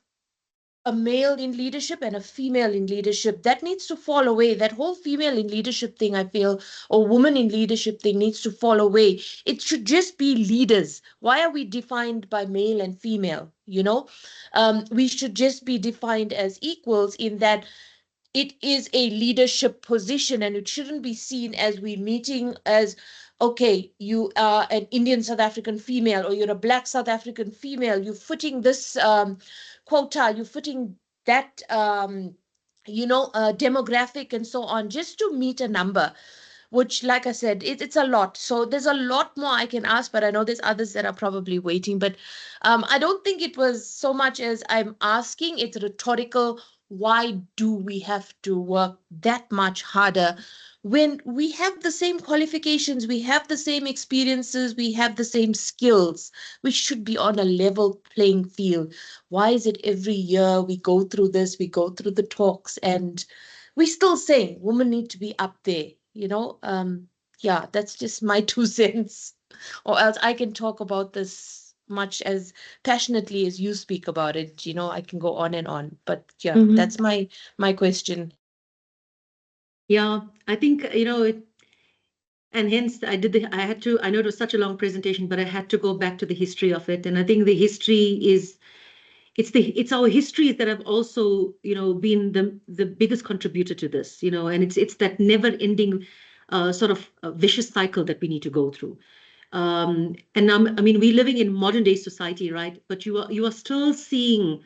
a male in leadership and a female in leadership. That needs to fall away. That whole female in leadership thing, I feel, or woman in leadership thing needs to fall away. It should just be leaders. Why are we defined by male and female? We should just be defined as equals, in that it is a leadership position, and it shouldn't be seen as we meeting as, okay, you are an Indian South African female, or you're a Black South African female, you're fitting this quota, you're fitting that demographic and so on, just to meet a number, which, like I said, it's a lot. So there's a lot more I can ask, but I know there's others that are probably waiting. But I don't think it was so much as I'm asking, it's rhetorical. Why do we have to work that much harder when we have the same qualifications, we have the same experiences, we have the same skills? We should be on a level playing field. Why is it every year we go through this, we go through the talks, and we still saying women need to be up there? Yeah, that's just my 2 cents. Or else I can talk about this much as passionately as you speak about it. I can go on and on. But yeah, that's my question. Yeah, I think, and hence I know it was such a long presentation, but I had to go back to the history of it. And I think the history it's our histories that have also, been the biggest contributor to this, and it's that never ending sort of vicious cycle that we need to go through. And we're living in modern day society, right? But you are still seeing,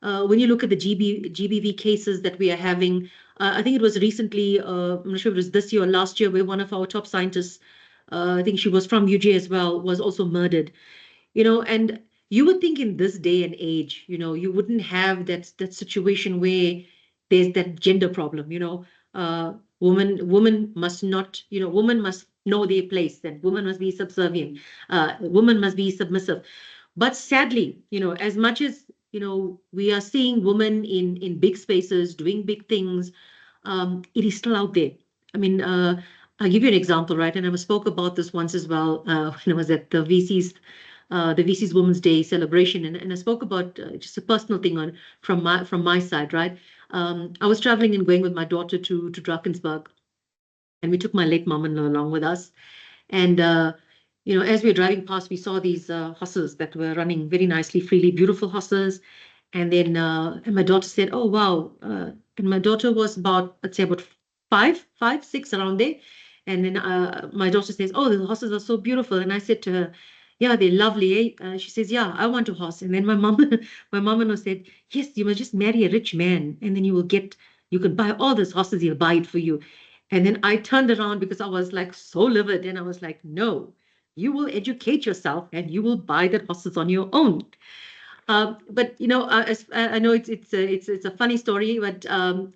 when you look at the GBV cases that we are having, I think it was recently, I'm not sure if it was this year or last year, where one of our top scientists, I think she was from UJ as well, was also murdered. And you would think in this day and age, you wouldn't have that situation where there's that gender problem. Woman must not, woman must know their place, and woman must be subservient, woman must be submissive. But sadly, as much as we are seeing women in big spaces doing big things, it is still out there. I'll give you an example, right? And I spoke about this once as well when I was at the VC's Women's Day celebration, and I spoke about just a personal thing from my side, right? I was traveling and going with my daughter to Drakensberg, and we took my late mom-in-law along with us. And as we were driving past, we saw these horses that were running very nicely, freely, beautiful horses. And then and my daughter said, "Oh wow!" And my daughter was about, I'd say, about 5, 6 around there. And then my daughter says, "Oh, the horses are so beautiful." And I said to her, "Yeah, they're lovely." Eh? She says, "Yeah, I want a horse." And then my mom-in-law said, "Yes, you must just marry a rich man, and then you can buy all those horses. He'll buy it for you." And then I turned around because I was like so livid, and I was like, "No, you will educate yourself, and you will buy the horses on your own." But I know it's a funny story, but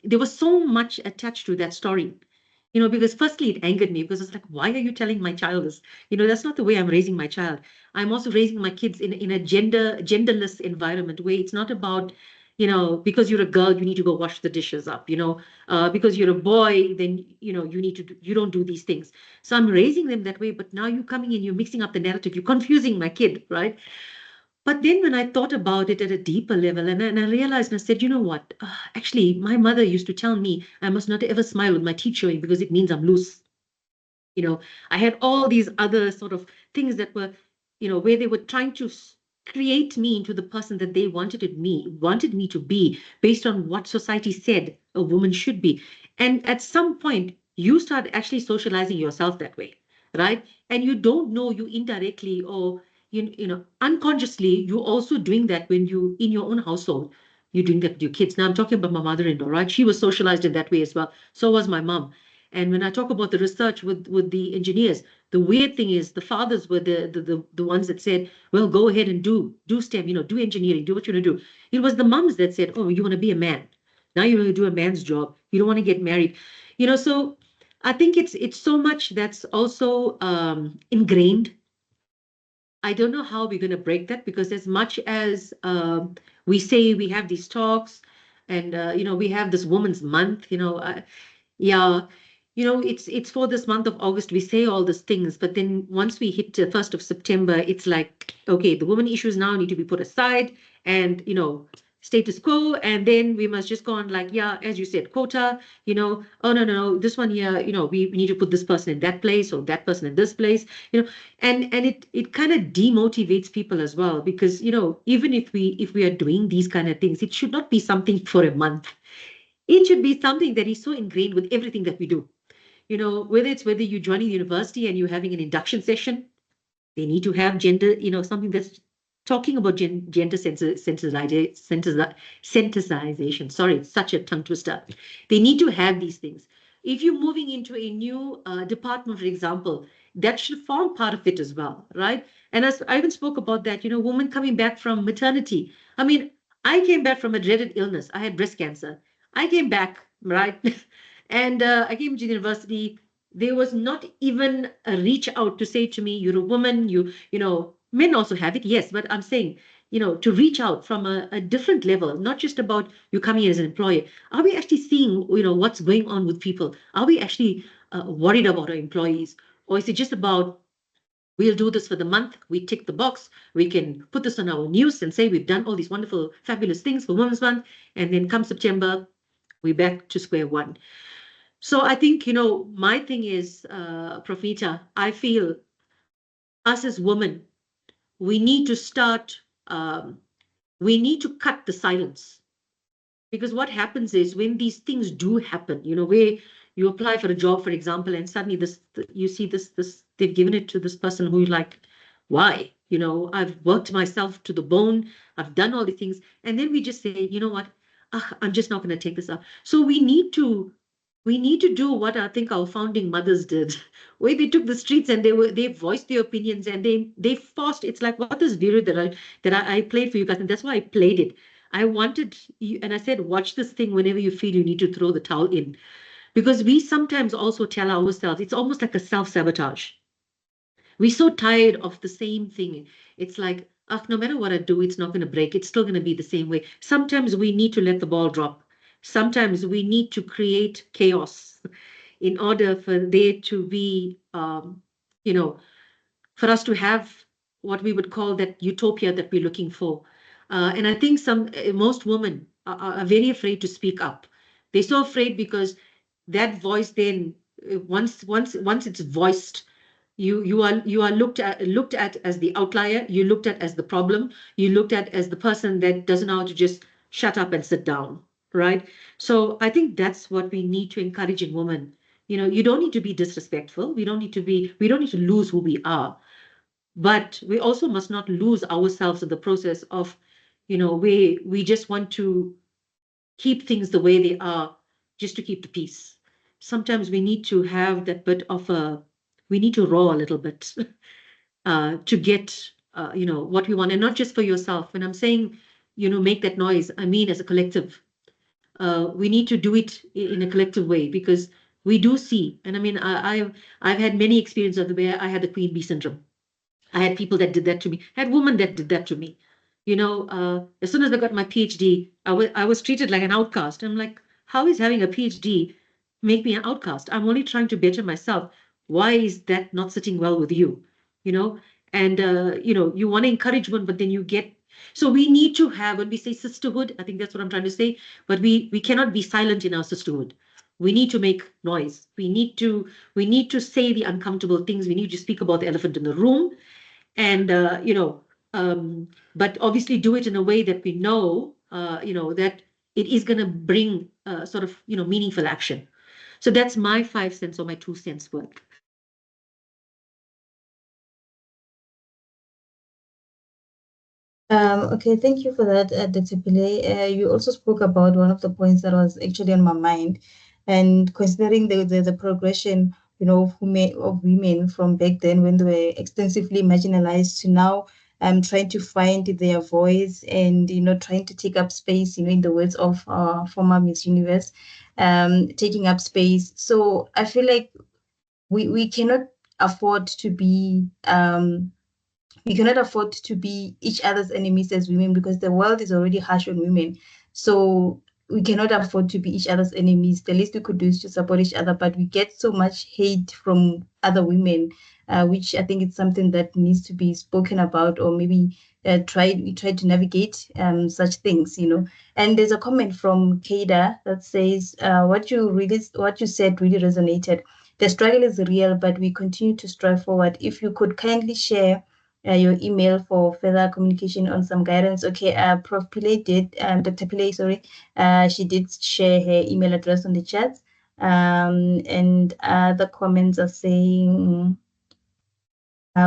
there was so much attached to that story. Because firstly it angered me because it's like, why are you telling my child this? That's not the way I'm raising my child. I'm also raising my kids in a genderless environment where it's not about, because you're a girl, you need to go wash the dishes up. Because you're a boy, then you don't do these things. So I'm raising them that way. But now you're coming in, you're mixing up the narrative, you're confusing my kid, right? But then when I thought about it at a deeper level, and I realized, and I said, you know what? Actually, my mother used to tell me I must not ever smile with my teeth showing because it means I'm loose. I had all these other sort of things that were, where they were trying to create me into the person that they wanted me to be based on what society said a woman should be. And at some point, you start actually socializing yourself that way. right? And you don't know, you indirectly or you know unconsciously you're also doing that when you in your own household. You're doing that with your kids. Now I'm talking about my mother-in-law, right? She was socialized in that way as well. So was my mom. And when I talk about the research with the engineers, the weird thing is the fathers were the ones that said, well, go ahead and do STEM, you know, do engineering, do what you want to do. It was the moms that said, oh, you want to be a man. Now you want to do a man's job. You don't want to get married. You know, so I think it's so much that's also ingrained. I don't know how we're going to break that because as much as we say we have these talks and you know we have this Women's Month, you know, yeah, you know it's for this month of August we say all these things, but then once we hit the 1st of September, it's like okay, the women issues now need to be put aside, and you know status quo, and then we must just go on like yeah, as you said, quota, you know, oh no, this one here, you know, we need to put this person in that place or that person in this place, you know, and it kind of demotivates people as well because you know even if we are doing these kind of things, it should not be something for a month. It should be something that is so ingrained with everything that we do. You know, whether you're joining university and you're having an induction session, they need to have gender, you know, something that's talking about gender sensitization. Sorry, it's such a tongue twister. They need to have these things. If you're moving into a new department, for example, that should form part of it as well, right? And as I even spoke about that, you know, women coming back from maternity. I mean, I came back from a dreaded illness. I had breast cancer. I came back, right? And I came to university. There was not even a reach out to say to me, you're a woman, you know, men also have it, yes, but I'm saying, you know, to reach out from a different level, not just about you coming in as an employer. Are we actually seeing, you know, what's going on with people? Are we actually worried about our employees? Or is it just about, we'll do this for the month, we tick the box, we can put this on our news and say we've done all these wonderful, fabulous things for Women's Month, and then come September, we're back to square one. So I think, you know, my thing is, Profita, I feel us as women, we need to start, we need to cut the silence. Because what happens is when these things do happen, you know, where you apply for a job, for example, and suddenly you see this, they've given it to this person who you're like, why? You know, I've worked myself to the bone, I've done all the things. And then we just say, you know what? I'm just not going to take this up. So we need to do what I think our founding mothers did, where they took the streets and they voiced their opinions and they forced. It's like what this video that I played for you guys, and that's why I played it. I wanted you, and I said, watch this thing whenever you feel you need to throw the towel in, because we sometimes also tell ourselves it's almost like a self-sabotage. We're so tired of the same thing. It's like, no matter what I do, it's not going to break. It's still going to be the same way. Sometimes we need to let the ball drop. Sometimes we need to create chaos in order for there to be, you know, for us to have what we would call that utopia that we're looking for. And I think most women are very afraid to speak up. They're so afraid because that voice then once it's voiced, you are looked at as the outlier, you looked at as the problem, you looked at as the person that doesn't know how to just shut up and sit down, right? So I think that's what we need to encourage in women. You know, you don't need to be disrespectful, we don't need to lose who we are, but we also must not lose ourselves in the process of, you know, we just want to keep things the way they are just to keep the peace. Sometimes we need to have that bit of we need to roar a little bit to get, you know, what we want. And not just for yourself. When I'm saying, you know, make that noise, I mean as a collective. We need to do it in a collective way because we do see, and I mean, I've had many experiences of the way I had the queen bee syndrome. I had people that did that to me. I had women that did that to me. You know, as soon as I got my PhD, I was treated like an outcast. I'm like, how is having a PhD make me an outcast? I'm only trying to better myself. Why is that not sitting well with you? You know, and you know, you want to encourage one, but then you get. So we need to have, when we say sisterhood, I think that's what I'm trying to say. But we cannot be silent in our sisterhood. We need to make noise. We need to say the uncomfortable things. We need to speak about the elephant in the room, and you know, but obviously do it in a way that we know, you know, that it is going to bring sort of, you know, meaningful action. So that's my 5 cents or my 2 cents worth. Okay, thank you for that, Dr. Pillay. You also spoke about one of the points that was actually on my mind, and considering the progression, of women from back then when they were extensively marginalized to now, trying to find their voice and trying to take up space, in the words of former Miss Universe, taking up space. So I feel like we cannot afford to be we cannot afford to be each other's enemies as women because the world is already harsh on women. So we cannot afford to be each other's enemies. The least we could do is to support each other, but we get so much hate from other women, which I think it's something that needs to be spoken about, or maybe we try to navigate such things. And there's a comment from Kada that says, what you said really resonated. The struggle is real, but we continue to strive forward. If you could kindly share your email for further communication on some guidance. Okay, Prof. Pillay did, Dr. Pillay, sorry, she did share her email address on the chat. And the comments are saying,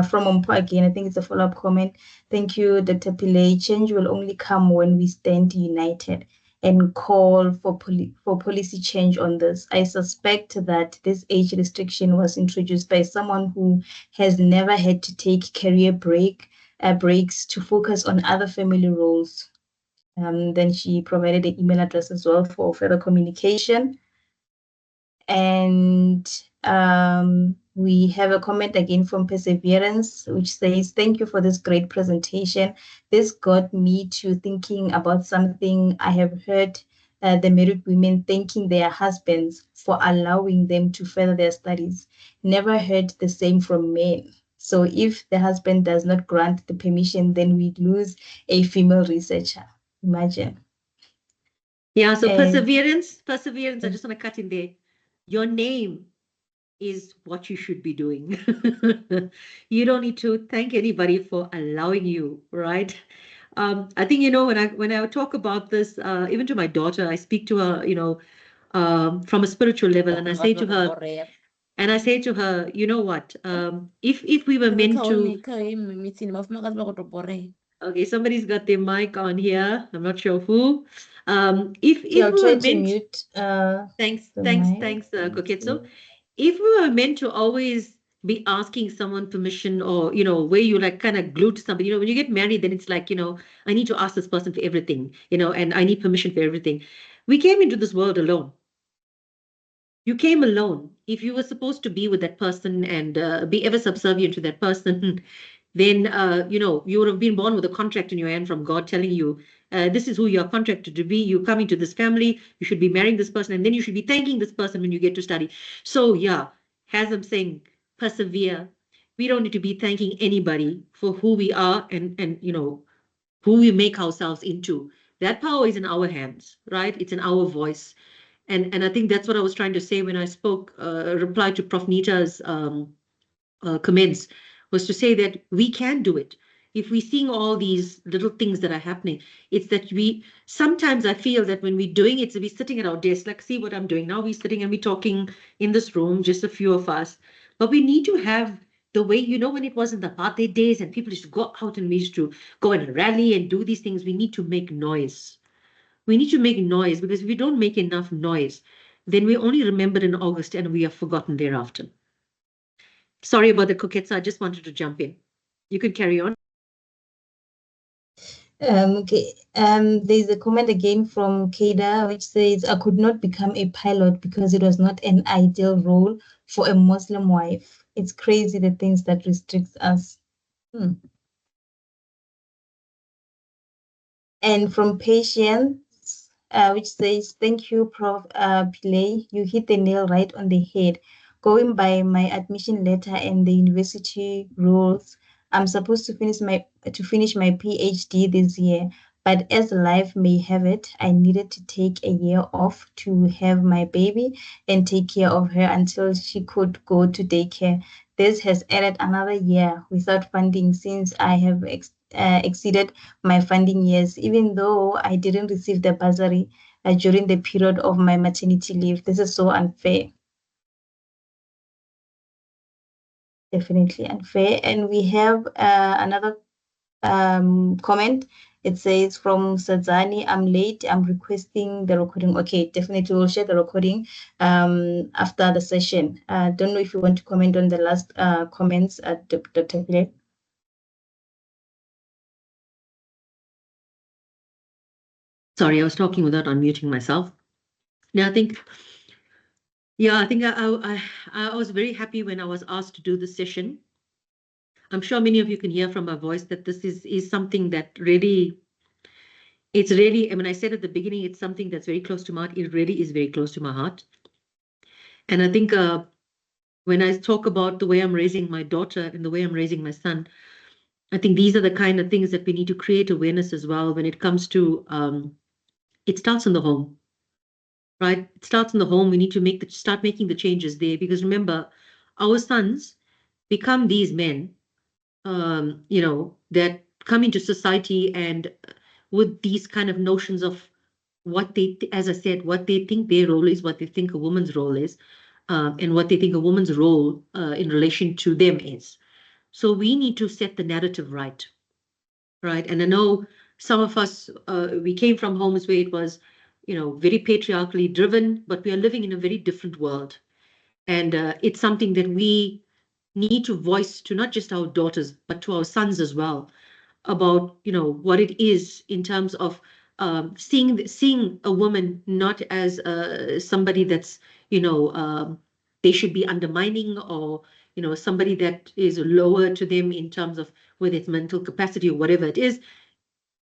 from Ompo again, I think it's a follow-up comment. Thank you, Dr. Pillay. Change will only come when we stand united and call for policy change on this. I suspect that this age restriction was introduced by someone who has never had to take career breaks to focus on other family roles. Then she provided the email address as well for further communication. And we have a comment again from Perseverance, which says, thank you for this great presentation. This got me to thinking about something I have heard the married women thanking their husbands for allowing them to further their studies. Never heard the same from men. So if the husband does not grant the permission, then we lose a female researcher. Imagine. Yeah, so And- perseverance, I just want to cut in there. Your name is what you should be doing. You don't need to thank anybody for allowing you, right? I think, when I talk about this, even to my daughter, I speak to her, from a spiritual level, and I say to her, you know what? If we were meant to, okay, somebody's got their mic on here. I'm not sure who. If Yeah, I'll we try were to meant, mute. thanks, the thanks, mic. thanks, Thank Koketso. you. If we were meant to always be asking someone permission, or where you like kind of glued to somebody, when you get married, then it's like, I need to ask this person for everything, and I need permission for everything. We came into this world alone. You came alone. If you were supposed to be with that person and be ever subservient to that person, then you would have been born with a contract in your hand from God telling you, this is who you're contracted to be. You're coming to this family. You should be marrying this person, and then you should be thanking this person when you get to study. So yeah, as I'm saying, persevere. We don't need to be thanking anybody for who we are and who we make ourselves into. That power is in our hands, right? It's in our voice. And I think that's what I was trying to say when I spoke, reply to Prof. Nita's comments, was to say that we can do it. If we're seeing all these little things that are happening, it's that sometimes I feel that when we're doing it, so we're sitting at our desk, like see what I'm doing now, we're sitting and we're talking in this room, just a few of us, but we need to have the way, when it was in the apartheid days and people used to go out and we used to go and rally and do these things, we need to make noise. We need to make noise, because if we don't make enough noise, then we're only remembered in August and we are forgotten thereafter. Sorry about the Koketsa. I just wanted to jump in. You can carry on. Okay. There's a comment again from Kada, which says, I could not become a pilot because it was not an ideal role for a Muslim wife. It's crazy the things that restricts us. And from Patience, which says, thank you, Prof. Pillay. You hit the nail right on the head. Going by my admission letter and the university rules, I'm supposed to finish my PhD this year. But as life may have it, I needed to take a year off to have my baby and take care of her until she could go to daycare. This has added another year without funding since I have exceeded my funding years, even though I didn't receive the bursary during the period of my maternity leave. This is so unfair. Definitely unfair. And we have another comment. It says from Sadzani, I'm late. I'm requesting the recording. Okay, definitely we'll share the recording after the session. Don't know if you want to comment on the last comments at Dr. Pile. Sorry, I was talking without unmuting myself. Now, I think I was very happy when I was asked to do this session. I'm sure many of you can hear from my voice that this is something that really, it's really, I mean, I said at the beginning, it's something that's very close to my heart. It really is very close to my heart. And I think when I talk about the way I'm raising my daughter and the way I'm raising my son, I think these are the kind of things that we need to create awareness as well when it comes to, it starts in the home, right? It starts in the home. We need to start making the changes there, because remember, our sons become these men, that come into society and with these kind of notions of what they, as I said, what they think their role is, what they think a woman's role is, and what they think a woman's role in relation to them is. So we need to set the narrative right, right? And I know some of us, we came from homes where it was, very patriarchally driven, but we are living in a very different world. And it's something that we need to voice to not just our daughters, but to our sons as well, about, what it is in terms of seeing a woman not as somebody that's, they should be undermining, or, somebody that is lower to them in terms of whether it's mental capacity or whatever it is.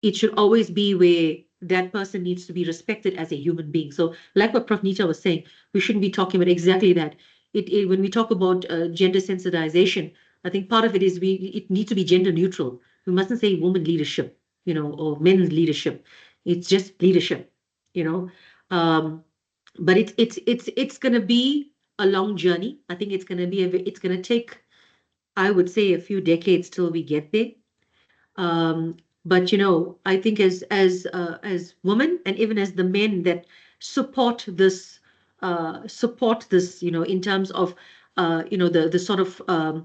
It should always be where that person needs to be respected as a human being. So like what Prof. Nita was saying, we shouldn't be talking about exactly that. When we talk about gender sensitization, I think part of it is it needs to be gender neutral. We mustn't say woman leadership, or men's leadership. It's just leadership, you know. But it's going to be a long journey. I think it's going to be it's going to take, I would say, a few decades till we get there. But I think as women, and even as the men that support this, in terms of the sort of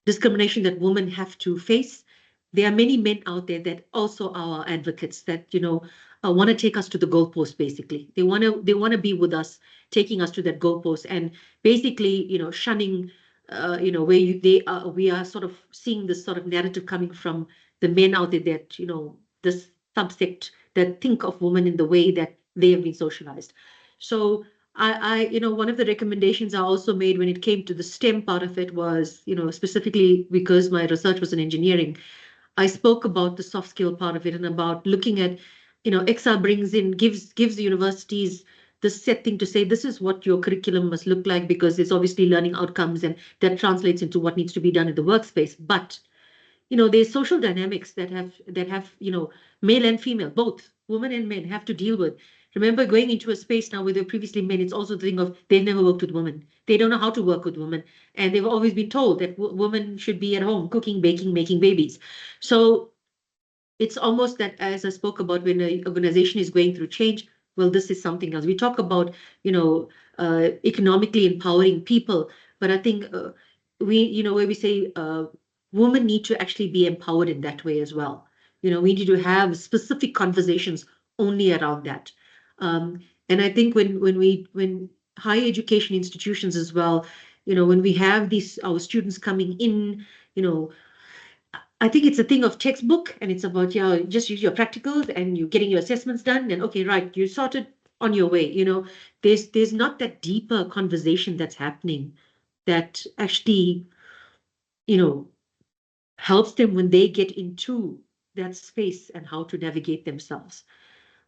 discrimination that women have to face, there are many men out there that also are advocates that want to take us to the goalpost. Basically, they want to be with us, taking us to that goalpost, and basically shunning. Where we are sort of seeing this sort of narrative coming from the men out there that, this subsect that think of women in the way that they have been socialized. So one of the recommendations I also made when it came to the STEM part of it was, specifically because my research was in engineering, I spoke about the soft skill part of it and about looking at, XR gives the universities the set thing to say, this is what your curriculum must look like, because it's obviously learning outcomes and that translates into what needs to be done in the workspace. But there's social dynamics that have male and female, both women and men have to deal with. Remember, going into a space now where they're previously men, it's also the thing of they've never worked with women. They don't know how to work with women. And they've always been told that women should be at home cooking, baking, making babies. So it's almost that, as I spoke about, when an organization is going through change, well, this is something else. We talk about, economically empowering people, but I think where we say women need to actually be empowered in that way as well. We need to have specific conversations only around that. And I think when higher education institutions as well, when we have our students coming in, I think it's a thing of textbook, and it's about, just use your practicals and you're getting your assessments done, and okay, right, you're sorted, on your way. There's not that deeper conversation that's happening that actually, helps them when they get into that space and how to navigate themselves.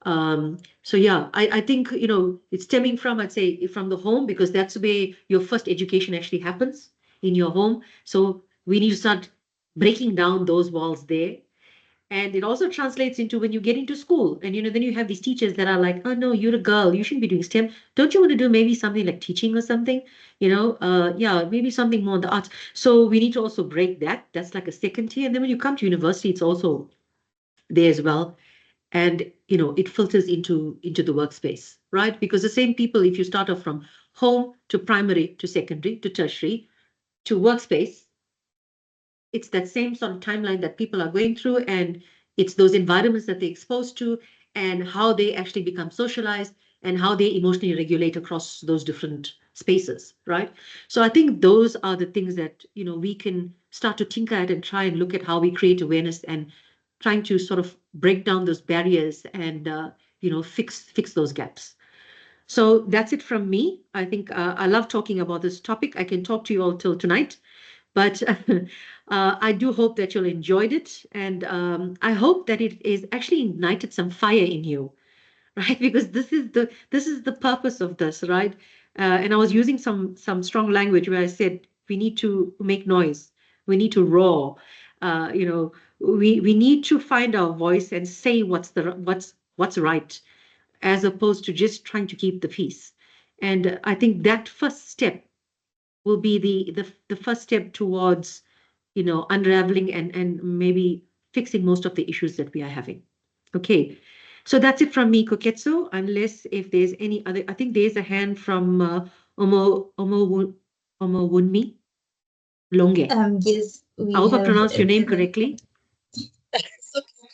So yeah, I think, it's stemming from, I'd say, from the home, because that's where your first education actually happens, in your home. So we need to start breaking down those walls there. And it also translates into when you get into school, and then you have these teachers that are like, oh no, you're a girl, you shouldn't be doing STEM. Don't you want to do maybe something like teaching or something? Maybe something more in the arts. So we need to also break that. That's like a second tier. And then when you come to university, it's also there as well. And it filters into the workspace, right? Because the same people, if you start off from home to primary to secondary to tertiary to workspace, it's that same sort of timeline that people are going through, and it's those environments that they're exposed to, and how they actually become socialized, and how they emotionally regulate across those different spaces, right? So I think those are the things that, we can start to tinker at and try and look at how we create awareness and trying to sort of break down those barriers and, fix those gaps. So that's it from me. I think I love talking about this topic. I can talk to you all till tonight, but I do hope that you'll enjoyed it, and I hope that it is actually ignited some fire in you, right? Because this is the purpose of this, right? And I was using some strong language where I said we need to make noise, we need to roar, we need to find our voice and say what's right, as opposed to just trying to keep the peace. And I think that first step will be the first step towards, unraveling and maybe fixing most of the issues that we are having. Okay, so that's it from me, Koketsu. Unless if there's any other, I think there's a hand from Omo Wunmi Longe. Yes, I we hope I have pronounced your name a minute. correctly.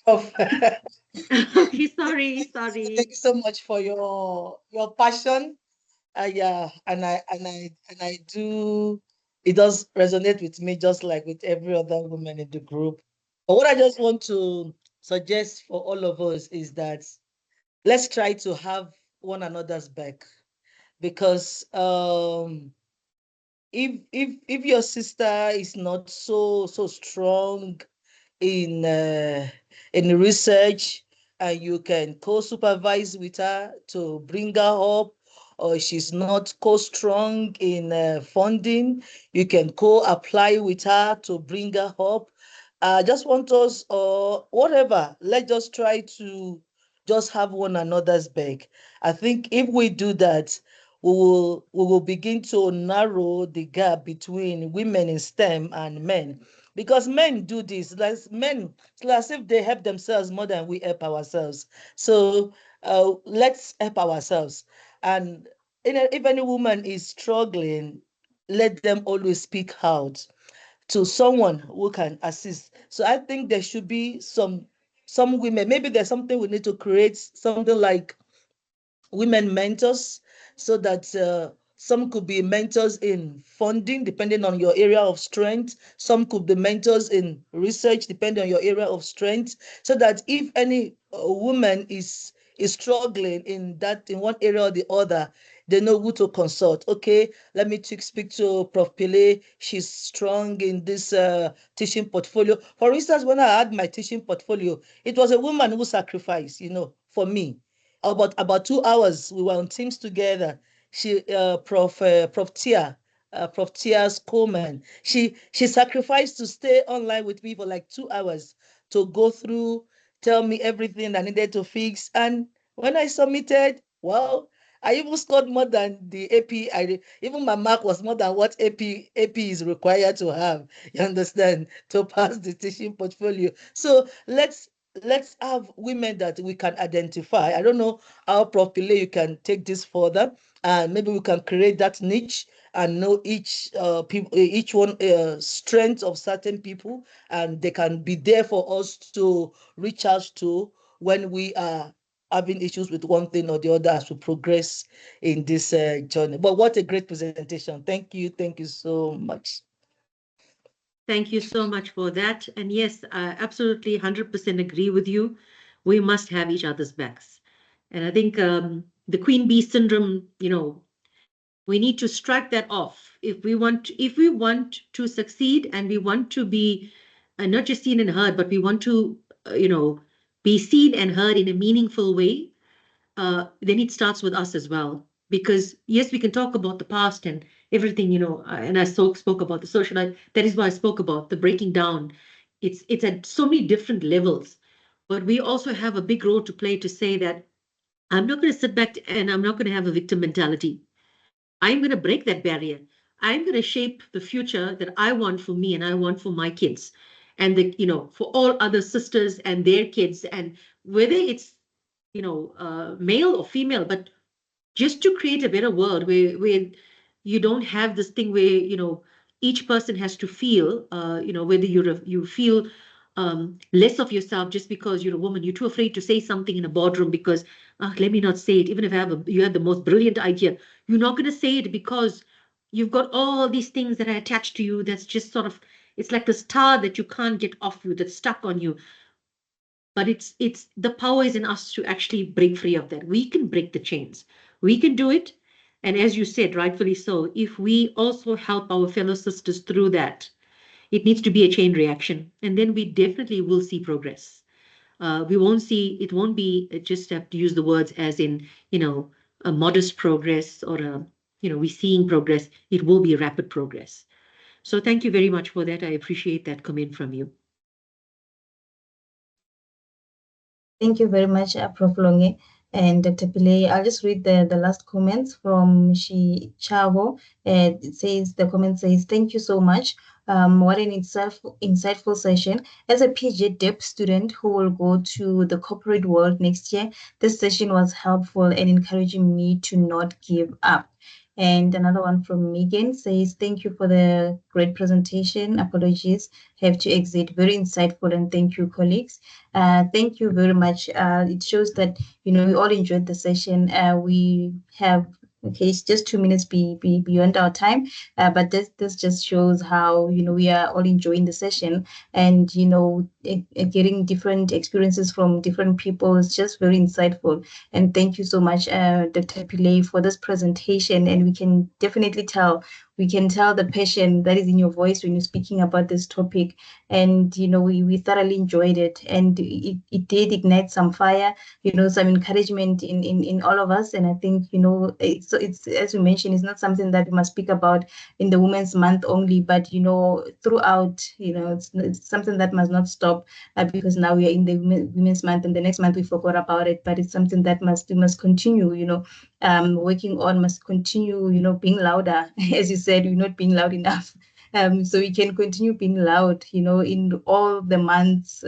Of- Okay, sorry. Thank you so much for your passion. Yeah, and I do. It does resonate with me, just like with every other woman in the group. But what I just want to suggest for all of us is that let's try to have one another's back, because if your sister is not so strong in research, and you can co-supervise with her to bring her up, or she's not co-strong in funding, you can co-apply with her to bring her up. I just want us, or whatever, let's just try to just have one another's back. I think if we do that, we will begin to narrow the gap between women in STEM and men, because men do this. Like men, it's as if they help themselves more than we help ourselves. So let's help ourselves. And if any woman is struggling, let them always speak out to someone who can assist. So I think there should be some women. Maybe there's something we need to create, something like women mentors, so that some could be mentors in funding, depending on your area of strength. Some could be mentors in research, depending on your area of strength. So that if any woman is struggling in one area or the other, they know who to consult. Okay, let me speak to Prof. Pele. She's strong in this teaching portfolio. For instance, when I had my teaching portfolio, it was a woman who sacrificed, for me. About 2 hours, we were on Teams together. She, Prof. Tia, Prof. Tia's Coleman. She sacrificed to stay online with me for like 2 hours to go through, tell me everything I needed to fix. And when I submitted, well, I even scored more than the AP. Even my mark was more than what AP is required to have. You understand, to pass the teaching portfolio. So let's have women that we can identify. I don't know how, Prof. Pile, you can take this further, and maybe we can create that niche and know each one strength of certain people, and they can be there for us to reach out to when we are having issues with one thing or the other as we progress in this journey. But what a great presentation. Thank you so much. Thank you so much for that. And yes, I absolutely 100% agree with you. We must have each other's backs. And I think the queen bee syndrome, we need to strike that off. If we want to succeed, and we want to be not just seen and heard, but we want to, be seen and heard in a meaningful way, then it starts with us as well. Because yes, we can talk about the past and everything, and I spoke about the social life. That is why I spoke about the breaking down. It's at so many different levels, but we also have a big role to play to say that I'm not going to sit back and I'm not going to have a victim mentality. I'm going to break that barrier. I'm going to shape the future that I want for me and I want for my kids, and for all other sisters and their kids, and whether it's male or female, but just to create a better world where you don't have this thing where each person has to feel, whether you feel less of yourself just because you're a woman, you're too afraid to say something in a boardroom because, let me not say it, even if you have the most brilliant idea, you're not going to say it because you've got all these things that are attached to you that's just sort of, it's like the star that you can't get off you, that's stuck on you. But it's the power is in us to actually break free of that. We can break the chains. We can do it. And as you said, rightfully so, if we also help our fellow sisters through that, it needs to be a chain reaction. And then we definitely will see progress. We won't see, it won't be just have to use the words as in, a modest progress or we seeing progress. It will be rapid progress. So thank you very much for that. I appreciate that comment from you. Thank you very much, Prof. Longe and Dr. Pillay. I'll just read the last comments from Chavo. The comment says, thank you so much. What an insightful session. As a PG Dep student who will go to the corporate world next year, this session was helpful and encouraging me to not give up. And another one from Megan says, thank you for the great presentation. Apologies, have to exit. Very insightful, and thank you, colleagues. Thank you very much. It shows that, we all enjoyed the session. We have, it's just 2 minutes beyond our time, but this just shows how, we are all enjoying the session, and, getting different experiences from different people is just very insightful. And thank you so much, Dr. Pillay, for this presentation. And we can definitely tell the passion that is in your voice when you're speaking about this topic. And, we thoroughly enjoyed it. And it did ignite some fire, some encouragement in all of us. And I think, it's as you mentioned, it's not something that we must speak about in the Women's Month only, but, throughout, it's something that must not stop because now we are in the Women's Month and the next month we forgot about it. But it's something that we must continue, working on, must continue, being louder. As you said, we're not being loud enough. So we can continue being loud, in all the months,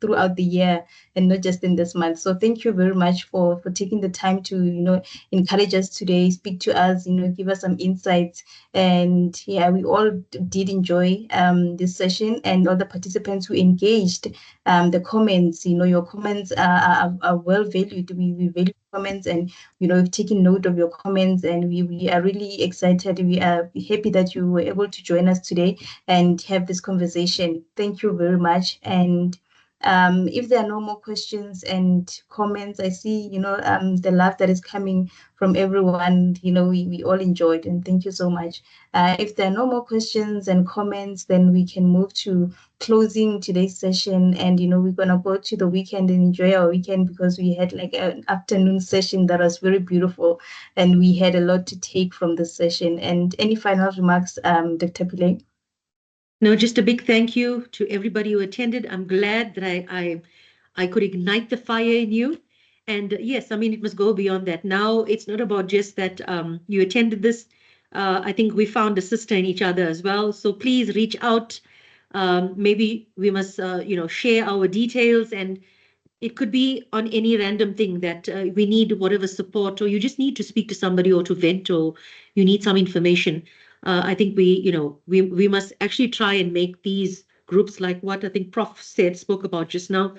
throughout the year, and not just in this month. So thank you very much for taking the time to, encourage us today, speak to us, give us some insights. And yeah, we all did enjoy this session, and all the participants who engaged, the comments, your comments are well valued. We value comments, and we've taken note of your comments, and we are really excited. We are happy that you were able to join us today and have this conversation. Thank you very much. And if there are no more questions and comments, I see the love that is coming from everyone. We all enjoyed, and thank you so much. If there are no more questions and comments, then we can move to closing today's session. And we're gonna go to the weekend and enjoy our weekend, because we had like an afternoon session that was very beautiful, and we had a lot to take from this session. And any final remarks, Dr. Pillay? No, just a big thank you to everybody who attended. I'm glad that I could ignite the fire in you. And yes, I mean, it must go beyond that. Now it's not about just that you attended this. I think we found a sister in each other as well. So please reach out. Maybe we must, share our details, and it could be on any random thing that we need whatever support, or you just need to speak to somebody or to vent, or you need some information. I think we must actually try and make these groups, like what I think Prof spoke about just now,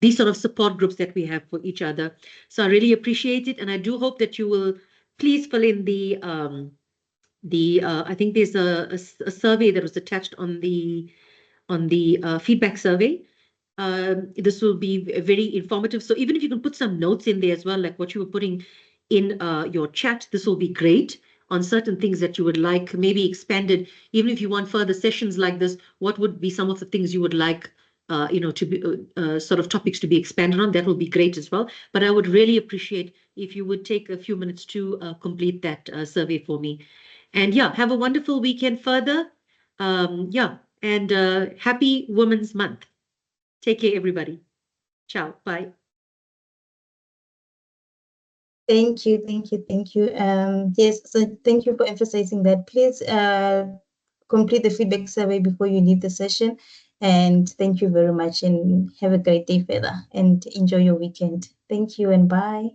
these sort of support groups that we have for each other. So I really appreciate it, and I do hope that you will please fill in the I think there's a survey that was attached on the feedback survey. This will be very informative. So even if you can put some notes in there as well, like what you were putting in your chat, this will be great on certain things that you would like, maybe expanded. Even if you want further sessions like this, what would be some of the things you would like, to be sort of topics to be expanded on? That will be great as well. But I would really appreciate if you would take a few minutes to complete that survey for me. And yeah, have a wonderful weekend further. And happy Women's Month. Take care, everybody. Ciao. Bye. Thank you. Yes, so thank you for emphasizing that. Please complete the feedback survey before you leave the session. And thank you very much, and have a great day further, and enjoy your weekend. Thank you, and bye.